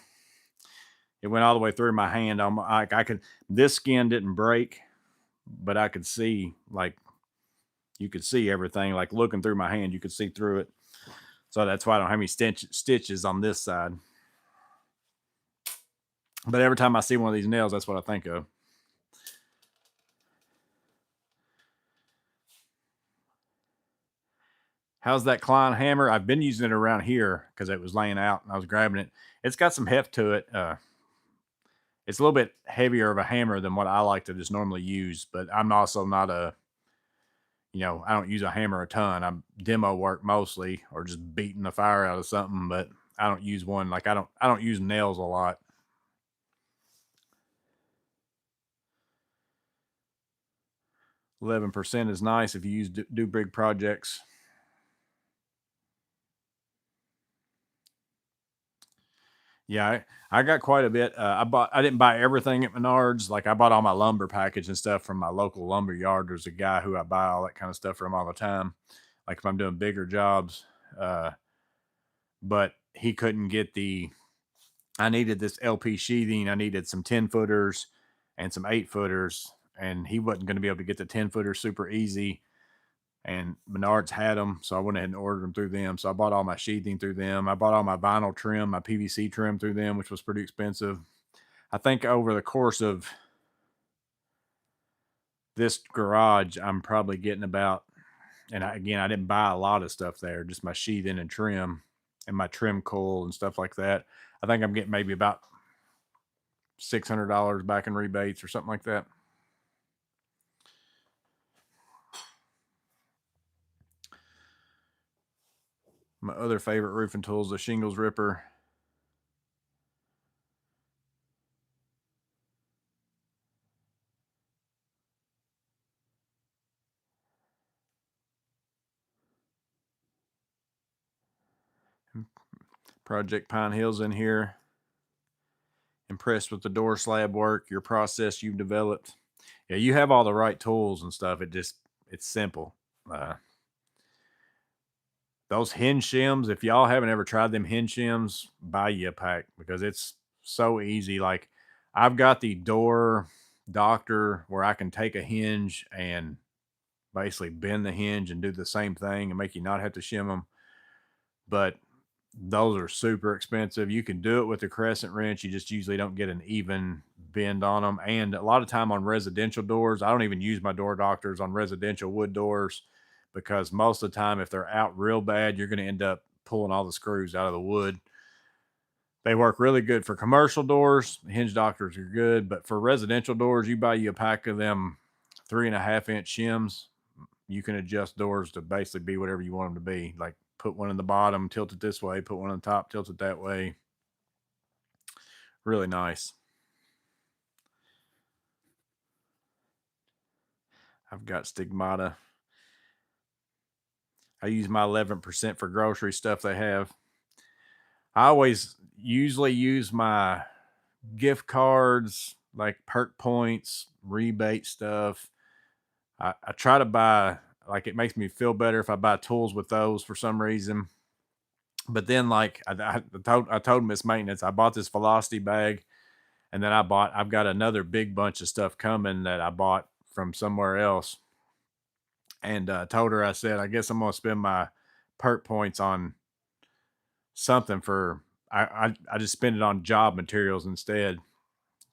It went all the way through my hand. I could, this skin didn't break, but I could see, like, you could see everything, like looking through my hand, you could see through it. So that's why I don't have any stitches on this side. But every time I see one of these nails, that's what I think of. How's that Klein hammer? I've been using it around here because it was laying out and I was grabbing it. It's got some heft to it. It's a little bit heavier of a hammer than what I like to just normally use, but I'm also not a, I don't use a hammer a ton. I'm demo work mostly, or just beating the fire out of something, but I don't use one. Like I don't use nails a lot. %11 is nice if you do big projects. Yeah, I got quite a bit. I didn't buy everything at Menards. Like I bought all my lumber package and stuff from my local lumber yard. There's a guy who I buy all that kind of stuff from all the time. Like if I'm doing bigger jobs, but he couldn't get the I needed this LP sheathing. I needed some 10-footers and some 8-footers, and he wasn't going to be able to get the 10-footers super easy. And Menards had them, so I went ahead and ordered them through them. So I bought all my sheathing through them. I bought all my vinyl trim, my PVC trim through them, which was pretty expensive. I think over the course of this garage, I'm probably getting about, and again, I didn't buy a lot of stuff there, just my sheathing and trim and my trim coil and stuff like that. I think I'm getting maybe about $600 back in rebates or something like that. My other favorite roofing tool is the shingles ripper. Project Pine Hills in here. Impressed with the door slab work, your process you've developed. Yeah, you have all the right tools and stuff. It's simple. Uh, those hinge shims, if y'all haven't ever tried them hinge shims, buy you a pack because it's so easy. Like I've got the door doctor where I can take a hinge and basically bend the hinge and do the same thing and make you not have to shim them. But those are super expensive. You can do it with a crescent wrench. You just usually don't get an even bend on them. And a lot of time on residential doors, I don't even use my door doctors on residential wood doors because most of the time, if they're out real bad, you're going to end up pulling all the screws out of the wood. They work really good for commercial doors. Hinge doctors are good, but for residential doors, you buy you a pack of them 3.5-inch shims. You can adjust doors to basically be whatever you want them to be. Like put one in the bottom, tilt it this way, put one on the top, tilt it that way. Really nice. I've got stigmata. I use my 11% for grocery stuff they have. I always usually use my gift cards, like perk points, rebate stuff. I try to buy, like, it makes me feel better if I buy tools with those for some reason. But then, like, I told Miss Maintenance, I bought this velocity bag, and then I've got another big bunch of stuff coming that I bought from somewhere else. And told her, I said, I guess I'm going to spend my perk points on something for, I just spend it on job materials instead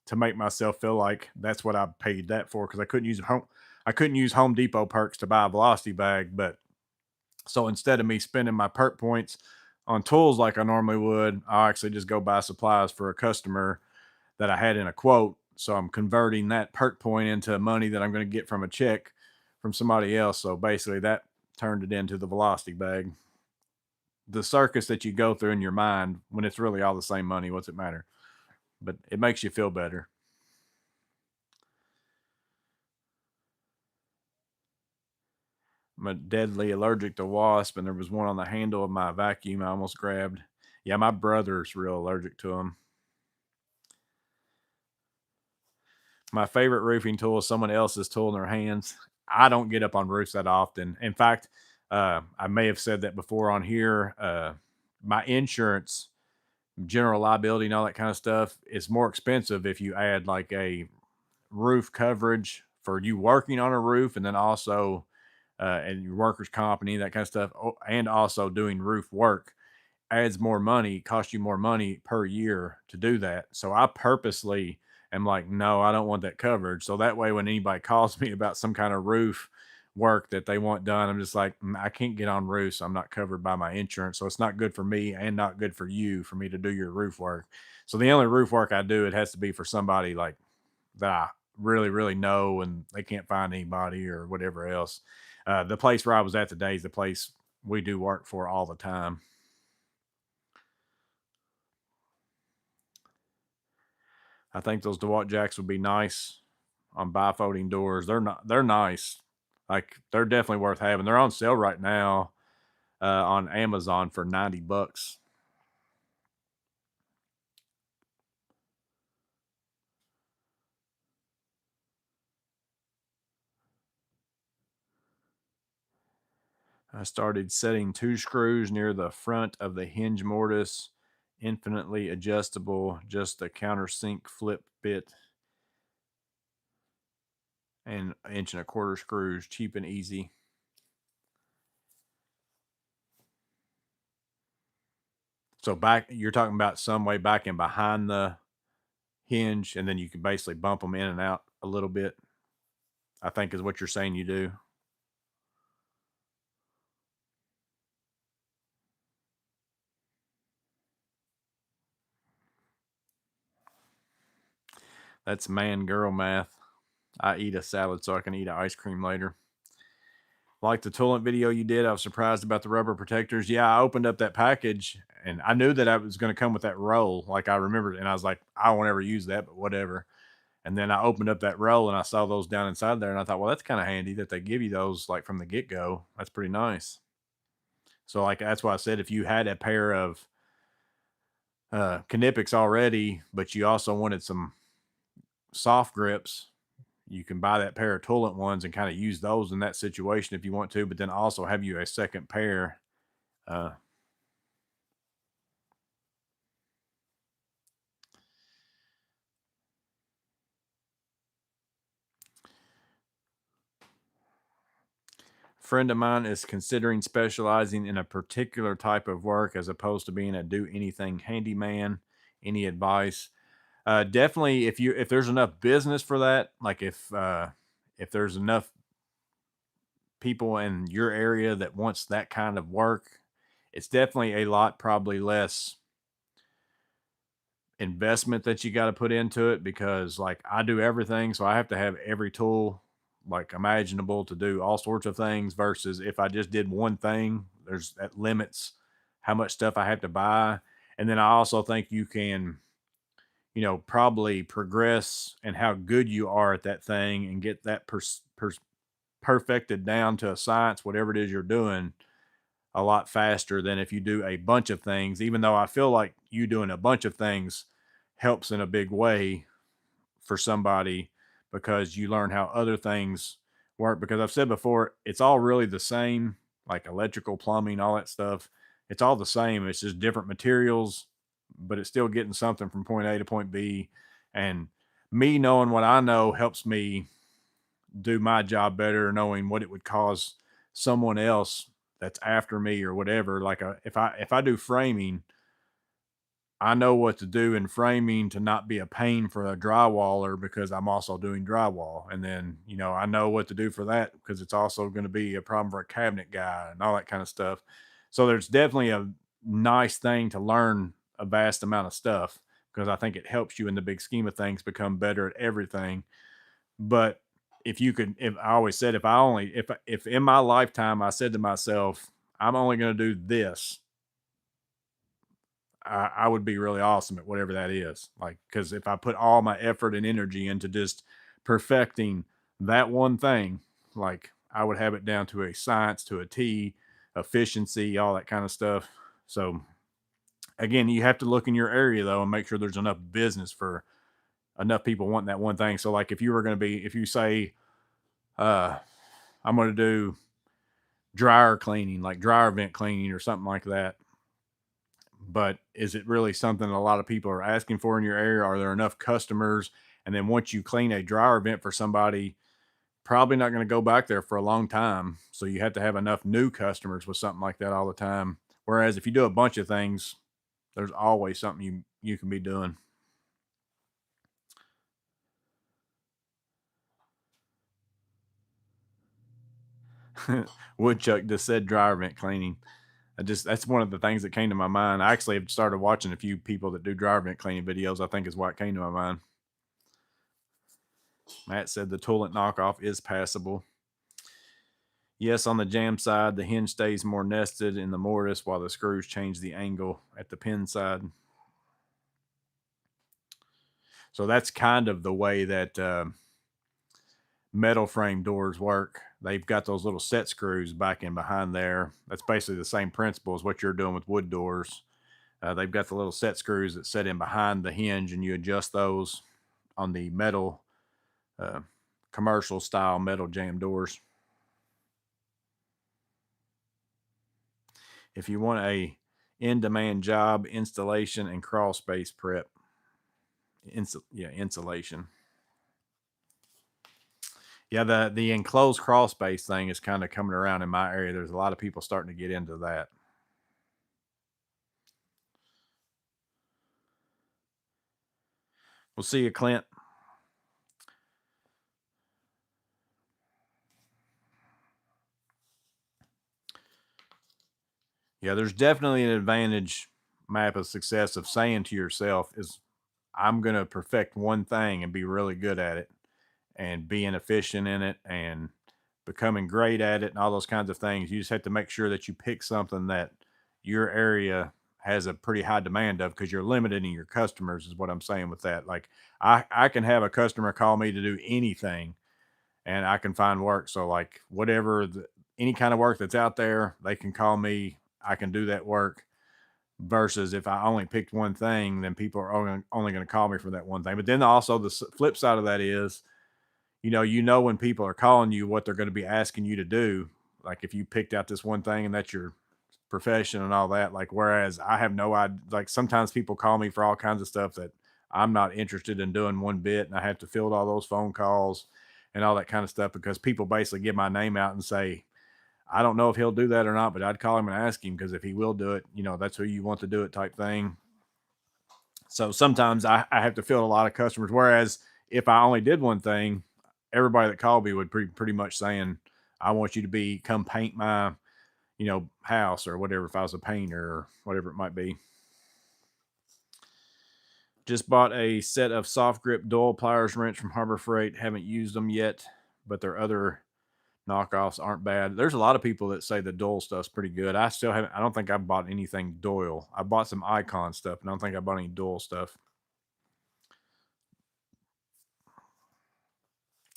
to make myself feel like that's what I paid that for. Cause I couldn't use Home Depot perks to buy a velocity bag. But so instead of me spending my perk points on tools like I normally would, I'll actually just go buy supplies for a customer that I had in a quote. So I'm converting that perk point into money that I'm going to get from a check from somebody else. So basically, that turned it into the velocity bag. The circus that you go through in your mind when it's really all the same money. What's it matter? But it makes you feel better. I'm a deadly allergic to wasp, and there was one on the handle of my vacuum I almost grabbed. Yeah, my brother's real allergic to them. My favorite roofing tool is someone else's tool in their hands. I don't get up on roofs that often. In fact, I may have said that before on here. My insurance, general liability, and all that kind of stuff is more expensive if you add like a roof coverage for you working on a roof, and then also and your workers' company, that kind of stuff, and also doing roof work adds more money, costs you more money per year to do that. So I purposely am like, no, I don't want that coverage. So that way, when anybody calls me about some kind of roof work that they want done, I'm just like, I can't get on roofs. I'm not covered by my insurance. So it's not good for me and not good for you for me to do your roof work. So the only roof work I do, it has to be for somebody like that I really, really know and they can't find anybody or whatever else. The place where I was at today is the place we do work for all the time. I think those DeWalt jacks would be nice on bifolding doors. They're nice. Like they're definitely worth having. They're on sale right now on Amazon for $90. I started setting two screws near the front of the hinge mortise Infinitely adjustable, just a countersink flip bit and 1.25 screws, cheap and easy. So back, you're talking about some way back and behind the hinge, and then you can basically bump them in and out a little bit, I think is what you're saying you do. That's man girl math. I eat a salad so I can eat an ice cream later. Like the toolant video you did, I was surprised about the rubber protectors. Yeah, I opened up that package and I knew that I was going to come with that roll. Like I remembered, and I was like, I won't ever use that, but whatever. And then I opened up that roll and I saw those down inside there, and I thought, well, that's kind of handy that they give you those like from the get go. That's pretty nice. So like that's why I said if you had a pair of Knipex already, but you also wanted some soft grips, you can buy that pair of Toolant ones and kind of use those in that situation if you want to, but then also have you a second pair. Uh, Friend of mine is considering specializing in a particular type of work as opposed to being a do anything handyman. Any advice? Definitely, if there's enough business for that, like if there's enough people in your area that wants that kind of work, it's definitely a lot probably less investment that you got to put into it, because like I do everything, so I have to have every tool like imaginable to do all sorts of things, versus if I just did one thing, there's that limits how much stuff I have to buy. And then I also think you can, probably progress and how good you are at that thing and get that perfected down to a science, whatever it is you're doing, a lot faster than if you do a bunch of things. Even though I feel like you doing a bunch of things helps in a big way for somebody, because you learn how other things work. Because I've said before, it's all really the same, like electrical, plumbing, all that stuff. It's all the same. It's just different materials, but it's still getting something from point A to point B. And me knowing what I know helps me do my job better, knowing what it would cause someone else that's after me or whatever. Like if I do framing, I know what to do in framing to not be a pain for a drywaller, because I'm also doing drywall. And then, I know what to do for that because it's also going to be a problem for a cabinet guy and all that kind of stuff. So there's definitely a nice thing to learn a vast amount of stuff, because I think it helps you in the big scheme of things become better at everything. But if I always said, if in my lifetime I said to myself, I'm only going to do this, I would be really awesome at whatever that is. Like, because if I put all my effort and energy into just perfecting that one thing, like I would have it down to a science, to a T, efficiency, all that kind of stuff. So again, you have to look in your area though and make sure there's enough business for enough people wanting that one thing. So like if you say, uh, I'm going to do dryer cleaning, like dryer vent cleaning or something like that, but is it really something a lot of people are asking for in your area? Are there enough customers? And then once you clean a dryer vent for somebody, probably not going to go back there for a long time. So you have to have enough new customers with something like that all the time. Whereas if you do a bunch of things, there's always something you can be doing. Woodchuck just said dryer vent cleaning. That's one of the things that came to my mind. I actually have started watching a few people that do dryer vent cleaning videos. I think is why it came to my mind. Matt said the toilet knockoff is passable. Yes, on the jam side, the hinge stays more nested in the mortise while the screws change the angle at the pin side. So that's kind of the way that metal frame doors work. They've got those little set screws back in behind there. That's basically the same principle as what you're doing with wood doors. They've got the little set screws that set in behind the hinge, and you adjust those on the metal, uh, commercial style metal jam doors. If you want a in-demand job, installation, and crawl space prep. Insulation. Yeah, the enclosed crawl space thing is kind of coming around in my area. There's a lot of people starting to get into that. We'll see you, Clint. Yeah, there's definitely an advantage map of success of saying to yourself is I'm going to perfect one thing and be really good at it and being efficient in it and becoming great at it and all those kinds of things. You just have to make sure that you pick something that your area has a pretty high demand of because you're limiting your customers is what I'm saying with that. Like I can have a customer call me to do anything and I can find work. So like any kind of work that's out there, they can call me. I can do that work. Versus if I only picked one thing, then people are only going to call me for that one thing. But then also the flip side of that is, when people are calling you what they're going to be asking you to do. Like if you picked out this one thing and that's your profession and all that. Like whereas I have no idea. Like sometimes people call me for all kinds of stuff that I'm not interested in doing one bit, and I have to field all those phone calls and all that kind of stuff because people basically give my name out and say, I don't know if he'll do that or not, but I'd call him and ask him because if he will do it, that's who you want to do it type thing. So sometimes I have to fill a lot of customers. Whereas if I only did one thing, everybody that called me would pretty much saying, I want you to come paint my, house or whatever, if I was a painter or whatever it might be. Just bought a set of soft grip dual pliers wrench from Harbor Freight. Haven't used them yet, but their other knockoffs aren't bad. There's a lot of people that say the Doyle stuff's pretty good. I still haven't. I don't think I've bought anything Doyle. I bought some Icon stuff, and I don't think I bought any Doyle stuff.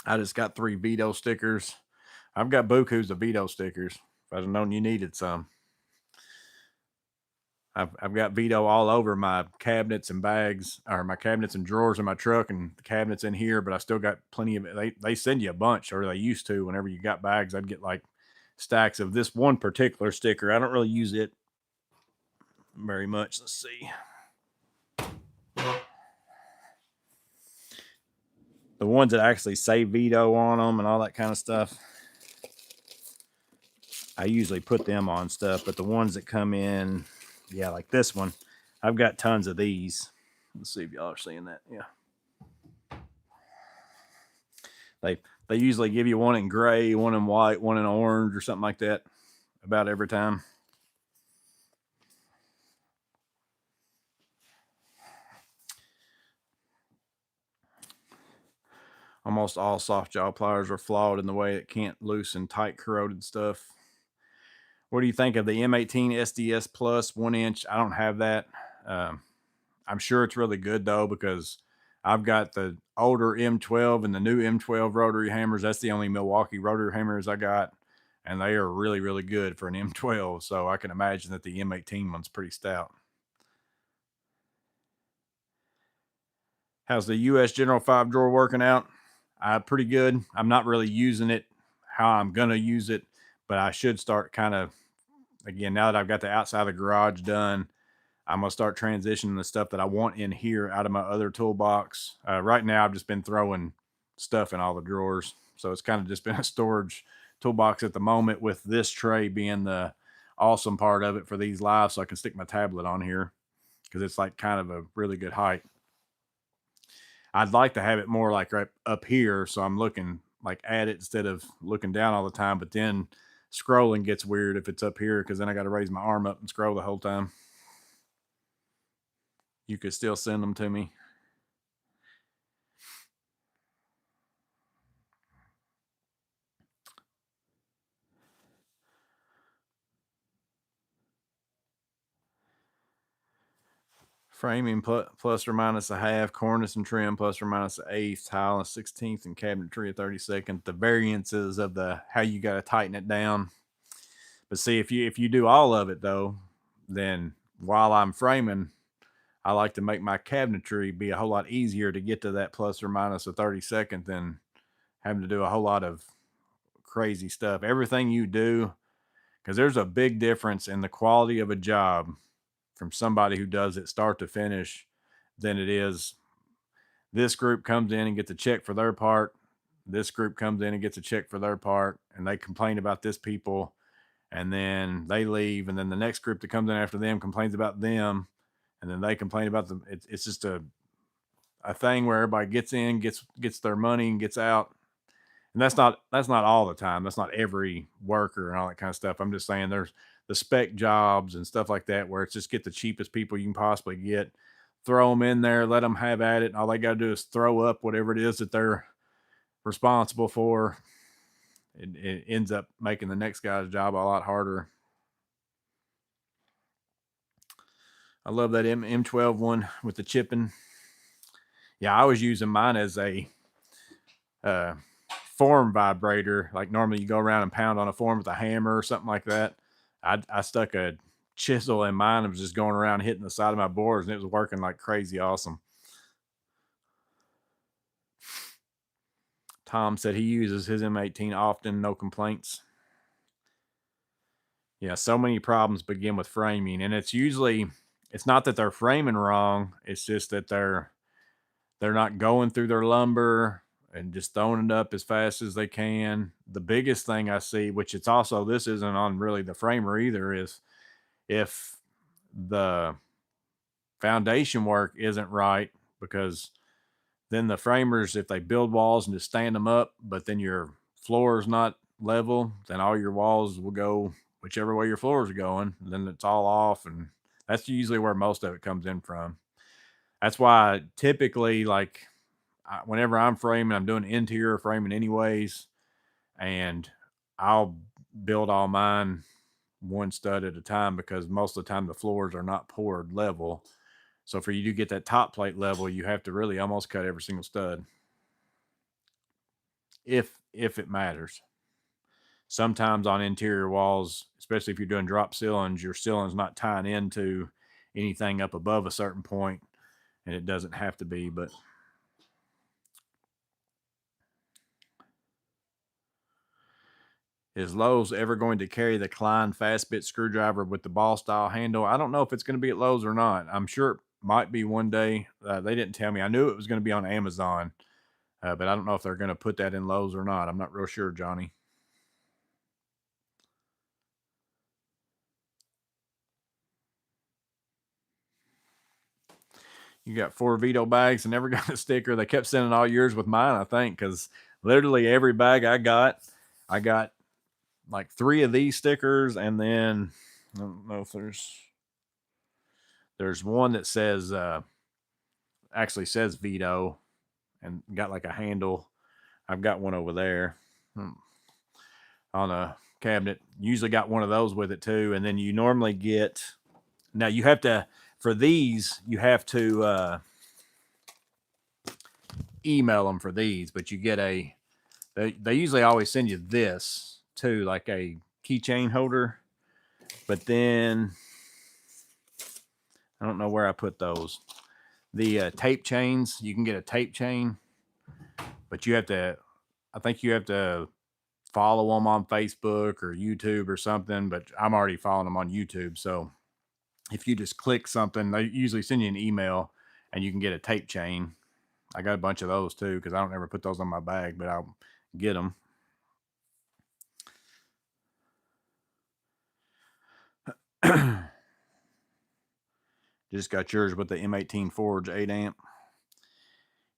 I just got 3 Vito stickers. I've got bukus of Vito stickers. If I'd have known you needed some. I've got Vito all over my cabinets and bags, or my cabinets and drawers in my truck, and the cabinets in here. But I still got plenty of it. They send you a bunch, or they used to. Whenever you got bags, I'd get like stacks of this one particular sticker. I don't really use it very much. Let's see. The ones that actually say Vito on them and all that kind of stuff, I usually put them on stuff. But the ones that come in, yeah, like this one, I've got tons of these. Let's see if y'all are seeing that. Yeah. They usually give you one in gray, one in white, one in orange, or something like that about every time. Almost all soft jaw pliers are flawed in the way it can't loosen tight corroded stuff. What do you think of the M18 SDS Plus 1-inch? I don't have that. I'm sure it's really good though because I've got the older M12 and the new M12 rotary hammers. That's the only Milwaukee rotary hammers I got, and they are really, really good for an M12. So I can imagine that the M18 one's pretty stout. How's the US General 5 drawer working out? Pretty good. I'm not really using it how I'm going to use it, but I should start kind of, again, now that I've got the outside of the garage done, I'm going to start transitioning the stuff that I want in here out of my other toolbox. Right now, I've just been throwing stuff in all the drawers. So it's kind of just been a storage toolbox at the moment, with this tray being the awesome part of it for these live. So I can stick my tablet on here because it's like kind of a really good height. I'd like to have it more like right up here. So I'm looking like at it instead of looking down all the time. But then scrolling gets weird if it's up here because then I got to raise my arm up and scroll the whole time. You could still send them to me. Framing plus or minus a half, cornice and trim plus or minus an eighth, tile a 16th, and cabinetry a 32nd. The variances of the how you got to tighten it down. But see, if you do all of it though, then while I'm framing, I like to make my cabinetry be a whole lot easier to get to that plus or minus a 32nd than having to do a whole lot of crazy stuff. Everything you do, because there's a big difference in the quality of a job from somebody who does it start to finish than it is this group comes in and gets a check for their part. This group comes in and gets a check for their part, and they complain about this people, and then they leave, and then the next group that comes in after them complains about them, and then they complain about them. It's just a thing where everybody gets in, gets their money, and gets out. And that's not all the time. That's not every worker and all that kind of stuff. I'm just saying there's the spec jobs and stuff like that where it's just get the cheapest people you can possibly get, throw them in there, let them have at it. And all they got to do is throw up whatever it is that they're responsible for. It ends up making the next guy's job a lot harder. I love that M12 one with the chipping. Yeah, I was using mine as a uh, form vibrator. Like normally you go around and pound on a form with a hammer or something like that. I stuck a chisel in mine and was just going around hitting the side of my boards, and it was working like crazy awesome. Tom said he uses his M18 often, no complaints. Yeah, so many problems begin with framing, and it's not that they're framing wrong, it's just that they're not going through their lumber and just throwing it up as fast as they can. The biggest thing I see, which it's also, this isn't on really the framer either, is if the foundation work isn't right, because then the framers, if they build walls and just stand them up, but then your floor is not level, then all your walls will go whichever way your floor is going. Then it's all off. And that's usually where most of it comes in from. That's why typically, like, whenever I'm framing, I'm doing interior framing anyways, and I'll build all mine one stud at a time, because most of the time the floors are not poured level. So for you to get that top plate level, you have to really almost cut every single stud, if it matters. Sometimes on interior walls, especially if you're doing drop ceilings, your ceiling's not tying into anything up above a certain point, and it doesn't have to be. But is Lowe's ever going to carry the Klein fast bit screwdriver with the ball style handle? I don't know if it's going to be at Lowe's or not. I'm sure it might be one day. They didn't tell me. I knew it was going to be on Amazon, but I don't know if they're going to put that in Lowe's or not. I'm not real sure, Johnny. You got 4 veto bags and never got a sticker. They kept sending all yours with mine, I think, because literally every bag I got like 3 of these stickers, and then I don't know if there's one that says actually says veto and got like a handle. I've got one over there on a cabinet. Usually got one of those with it too, and then you normally get, now you have to, for these you have to email them for these, but you get they usually always send you this too, like a keychain holder. But then I don't know where I put those. The tape chains, you can get a tape chain, but you have to, I think you have to follow them on Facebook or YouTube or something. But I'm already following them on YouTube, so if you just click something, they usually send you an email and you can get a tape chain. I got a bunch of those too, because I don't ever put those on my bag, but I'll get them. Just got yours with the M18 Forge 8 amp.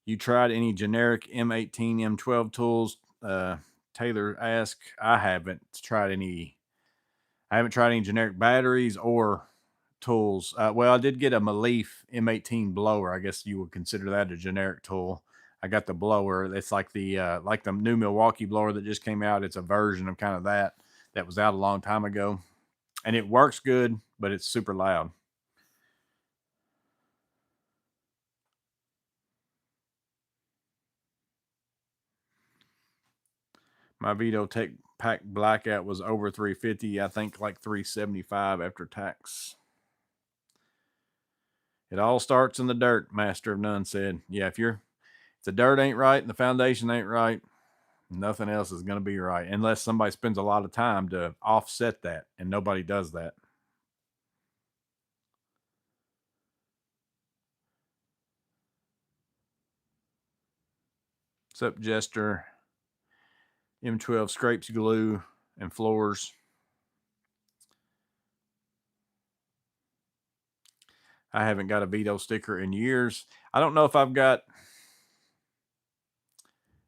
You tried any generic M18 M12 tools? Taylor asked. I haven't tried any generic batteries or tools. Well, I did get a Malif M18 blower. I guess you would consider that a generic tool. I got the blower. It's like the new Milwaukee blower that just came out. It's a version of kind of that was out a long time ago, and it works good, but it's super loud. My Vito Tech Pack Blackout was over 350. I think like 375 after tax. It all starts in the dirt, Master of None said. Yeah, if the dirt ain't right and the foundation ain't right, nothing else is going to be right, unless somebody spends a lot of time to offset that, and nobody does that. Sup Jester, M12 scrapes glue and floors. I haven't got a veto sticker in years. I don't know if I've got.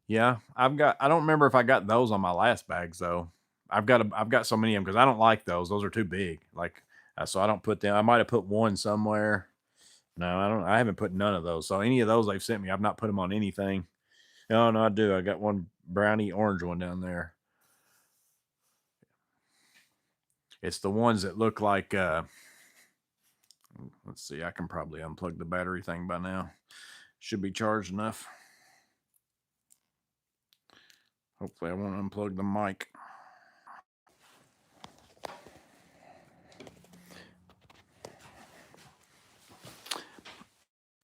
Yeah, I don't remember if I got those on my last bags though. I've got so many of them because I don't like those. Those are too big. Like, so I don't put them. I might have put one somewhere. No, I don't. I haven't put none of those. So any of those they've sent me, I've not put them on anything. No, I do. I got one brownie orange one down there. It's the ones that look like. Let's see. I can probably unplug the battery thing by now. Should be charged enough. Hopefully, I won't unplug the mic.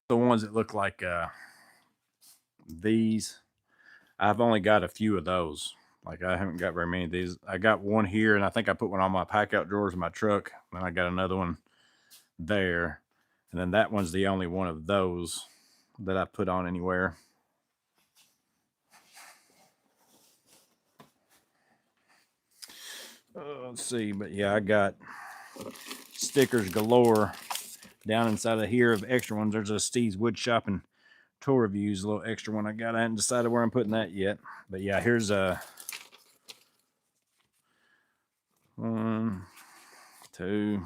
The ones that look like these. I've only got a few of those. Like, I haven't got very many of these. I got one here, and I think I put one on my pack out drawers in my truck. And I got another one there. And then that one's the only one of those that I put on anywhere. Let's see. But yeah, I got stickers galore down inside of here of extra ones. There's a Steve's Wood Shop and Tour Reviews, a little extra one I got. I haven't decided where I'm putting that yet. But yeah, here's a 1, 2,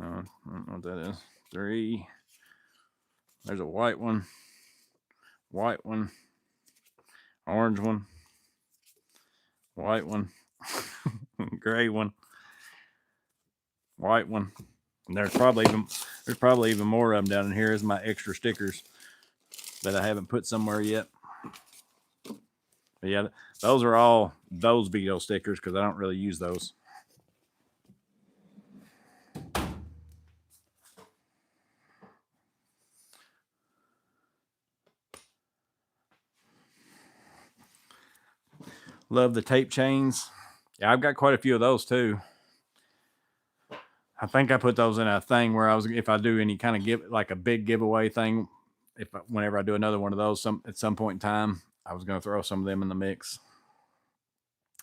I don't know what that is. 3. There's a white one, orange one, white one, gray one, white one. And there's probably even more of them down in here as my extra stickers that I haven't put somewhere yet. But yeah, those are all those veto stickers because I don't really use those. Love the tape chains. Yeah, I've got quite a few of those too. I think I put those in a thing where if I do any kind of like a big giveaway thing, whenever I do another one of those at some point in time, I was going to throw some of them in the mix.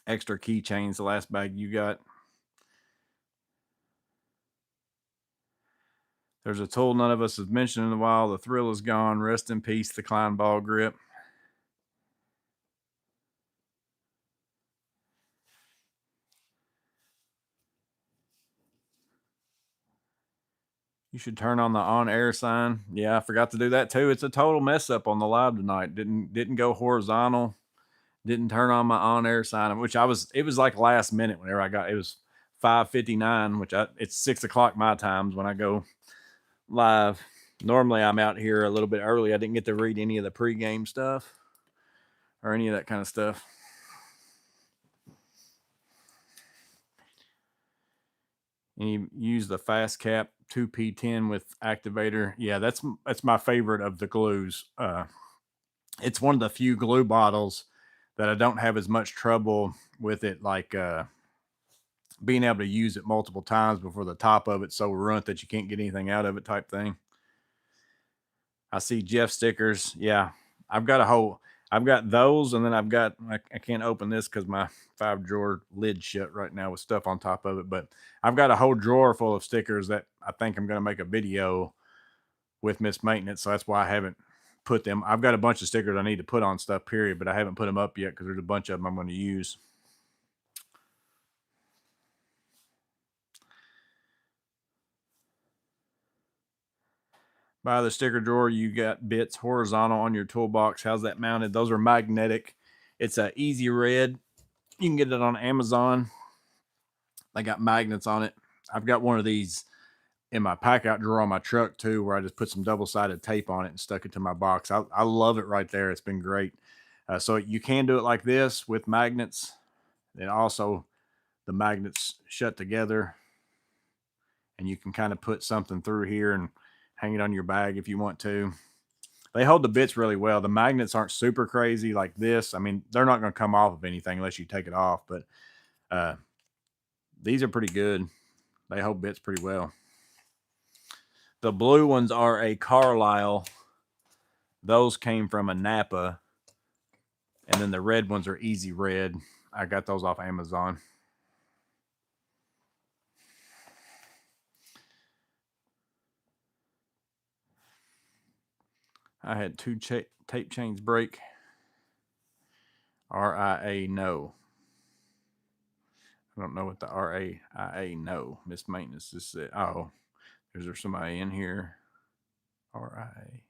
Extra keychains, the last bag you got. There's a tool none of us have mentioned in a while. The thrill is gone. Rest in peace, the Klein ball grip. You should turn on the on-air sign. Yeah, I forgot to do that too. It's a total mess up on the live tonight. Didn't go horizontal. Didn't turn on my on-air sign, which it was like last minute whenever I got, it was 5:59, it's 6 o'clock my times when I go live. Normally I'm out here a little bit early. I didn't get to read any of the pregame stuff or any of that kind of stuff. And you use the fast cap 2P10 with activator. Yeah, that's my favorite of the glues. It's one of the few glue bottles that I don't have as much trouble with it, like being able to use it multiple times before the top of it's so runt that you can't get anything out of it type thing. I see Jeff stickers. Yeah, I've got those, and then I can't open this because my 5-drawer lid shut right now with stuff on top of it. But I've got a whole drawer full of stickers that I think I'm going to make a video with Miss Maintenance. So that's why I haven't put them. I've got a bunch of stickers I need to put on stuff, period, but I haven't put them up yet because there's a bunch of them I'm going to use. By the sticker drawer, you got bits horizontal on your toolbox. How's that mounted? Those are magnetic. It's a Easy Red. You can get it on Amazon. They got magnets on it. I've got one of these in my pack out drawer on my truck too, where I just put some double-sided tape on it and stuck it to my box. I love it right there. It's been great. So you can do it like this with magnets. And also the magnets shut together, and you can kind of put something through here and hang it on your bag if you want to. They hold the bits really well. The magnets aren't super crazy like this. I mean, they're not going to come off of anything unless you take it off, but these are pretty good. They hold bits pretty well. The blue ones are a Carlisle. Those came from a Napa. And then the red ones are Easy Red. I got those off Amazon. I had two tape chains break. RIA no. I don't know what the RAIA no. Missed maintenance is said. Oh, is there somebody in here? RIA.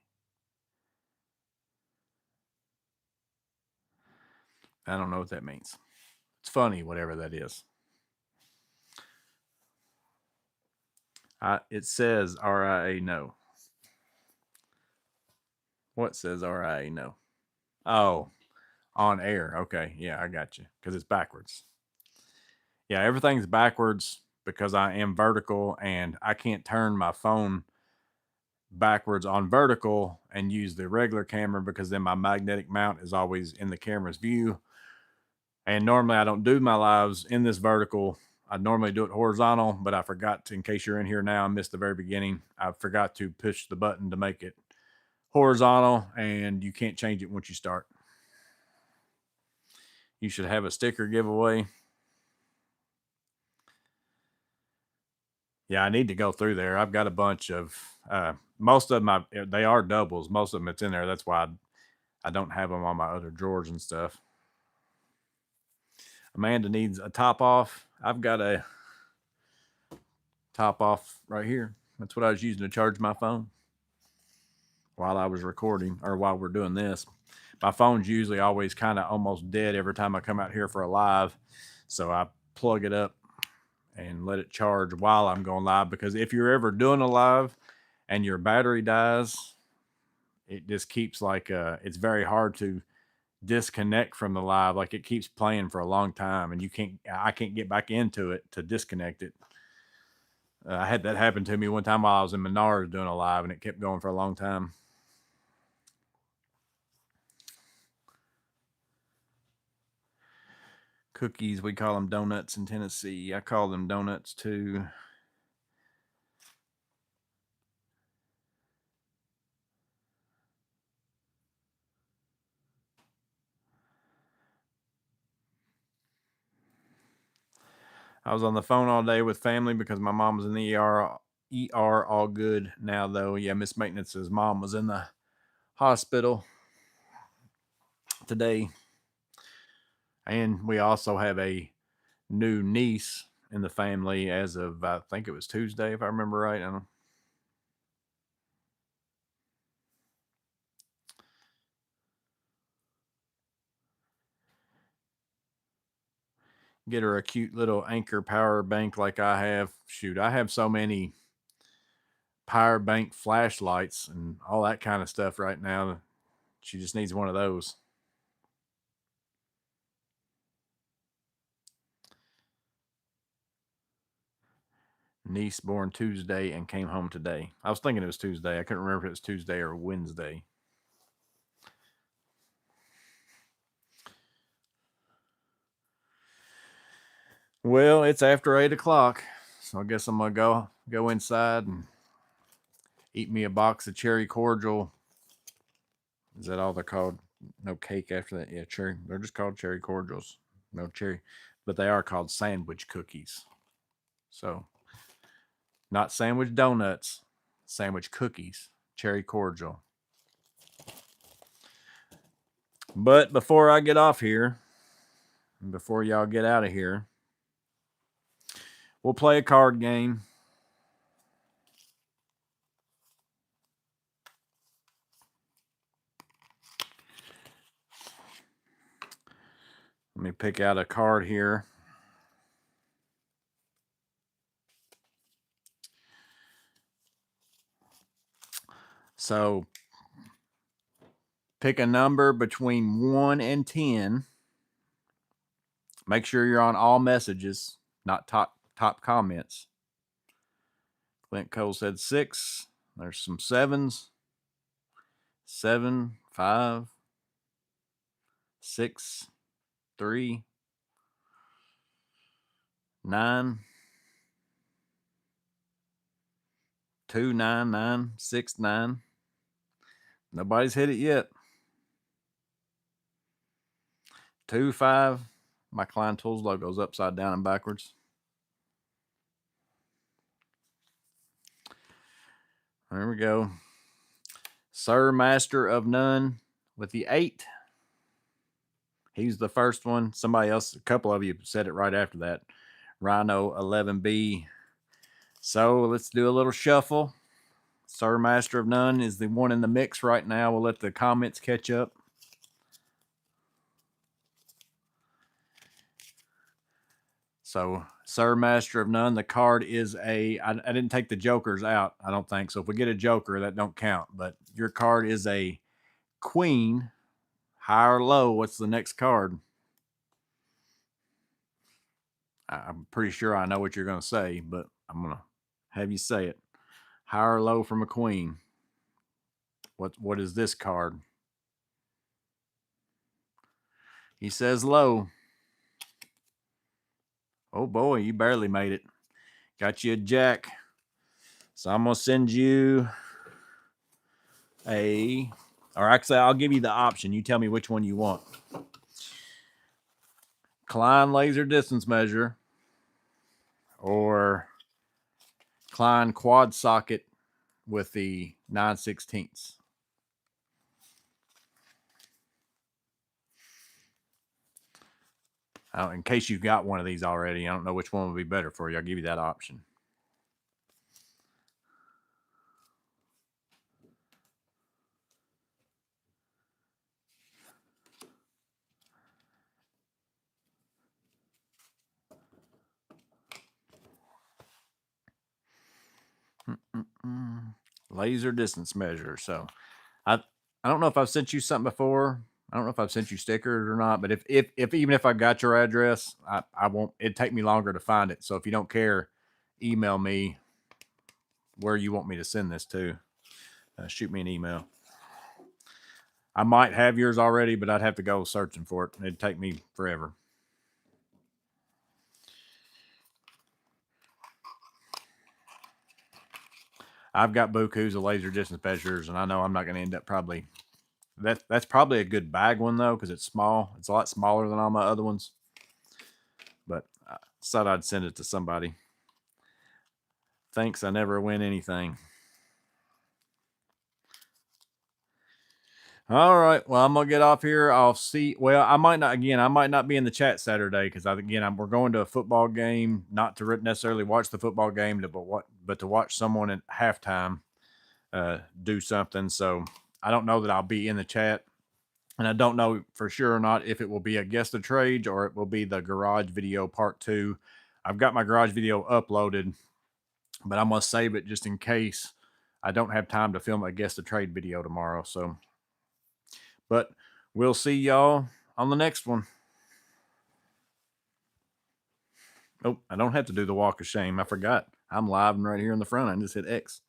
I don't know what that means. It's funny, whatever that is. It says RIA no. What says RIA no? Oh, on air. Okay. Yeah, I got you. Because it's backwards. Yeah, everything's backwards because I am vertical and I can't turn my phone backwards on vertical and use the regular camera because then my magnetic mount is always in the camera's view. And normally I don't do my lives in this vertical. I normally do it horizontal, but I forgot to, in case you're in here now, I missed the very beginning. I forgot to push the button to make it horizontal, and you can't change it once you start. You should have a sticker giveaway. Yeah, I need to go through there. I've got a bunch of, most of them, they are doubles. Most of them it's in there. That's why I don't have them on my other drawers and stuff. Amanda needs a top off. I've got a top off right here. That's what I was using to charge my phone while I was recording or while we're doing this. My phone's usually always kind of almost dead every time I come out here for a live. So I plug it up and let it charge while I'm going live, because if you're ever doing a live and your battery dies, it just keeps like it's very hard to disconnect from the live. Like it keeps playing for a long time and I can't get back into it to disconnect it. I had that happen to me one time while I was in Menards doing a live, and it kept going for a long time. Cookies, we call them donuts in Tennessee. I call them donuts too. I was on the phone all day with family because my mom was in the ER all good now, though. Yeah, Miss Maintenance's mom was in the hospital today. And we also have a new niece in the family as of, I think it was Tuesday, if I remember right. I don't know. Get her a cute little Anchor power bank like I have. Shoot, I have so many power bank flashlights and all that kind of stuff right now. She just needs one of those. Niece born Tuesday and came home today. I was thinking it was Tuesday. I couldn't remember if it was Tuesday or Wednesday. Well, it's after 8 o'clock, so I guess I'm gonna go inside and eat me a box of cherry cordial. Is that all they're called? No cake after that. Yeah, cherry. They're just called cherry cordials. No cherry, but they are called sandwich cookies. So, not sandwich donuts, sandwich cookies, cherry cordial. But before I get off here, and before y'all get out of here, we'll play a card game. Let me pick out a card here. So pick a number between 1 and 10. Make sure you're on all messages, not top comments. Clint Cole said 6. There's some 7s. 7, 5, 6, 3, 9, 2, 9, 9, 6, 9. Nobody's hit it yet. 2-5. My Klein Tools logo's upside down and backwards. There we go. Sir Master of None with the 8. He's the first one. Somebody else, a couple of you said it right after that. Rhino 11B. So let's do a little shuffle. Sir Master of None is the one in the mix right now. We'll let the comments catch up. So, Sir Master of None, the card is I didn't take the jokers out, I don't think. So if we get a joker, that don't count. But your card is a queen. High or low, what's the next card? I'm pretty sure I know what you're going to say, but I'm going to have you say it. High or low from a queen? What is this card? He says low. Oh boy, you barely made it. Got you a jack. So I'm going to send you or actually, I'll give you the option. You tell me which one you want. Klein laser distance measure or Klein quad socket with the 9/16. In case you've got one of these already, I don't know which one would be better for you. I'll give you that option. Laser distance measure. So I don't know if I've sent you something before. I don't know if I've sent you stickers or not, but if even if I got your address, I won't, it'd take me longer to find it. So if you don't care, email me where you want me to send this to. Shoot me an email. I might have yours already, but I'd have to go searching for it. It'd take me forever. I've got bukus of laser distance measures, and I know I'm not going to end up probably. That's probably a good bag one though, because it's small. It's a lot smaller than all my other ones. But I thought I'd send it to somebody. Thanks, I never win anything. All right. Well, I'm gonna get off here. I'll see. Well, I might not be in the chat Saturday because we're going to a football game. Not to necessarily watch the football game, but to watch someone at halftime do something. So I don't know that I'll be in the chat, and I don't know for sure or not if it will be a guest of trades or it will be the garage video part 2. I've got my garage video uploaded, but I'm gonna save it just in case I don't have time to film a guest of trade video tomorrow. So. But we'll see y'all on the next one. Oh, I don't have to do the walk of shame. I forgot. I'm live and right here in the front. I just hit X.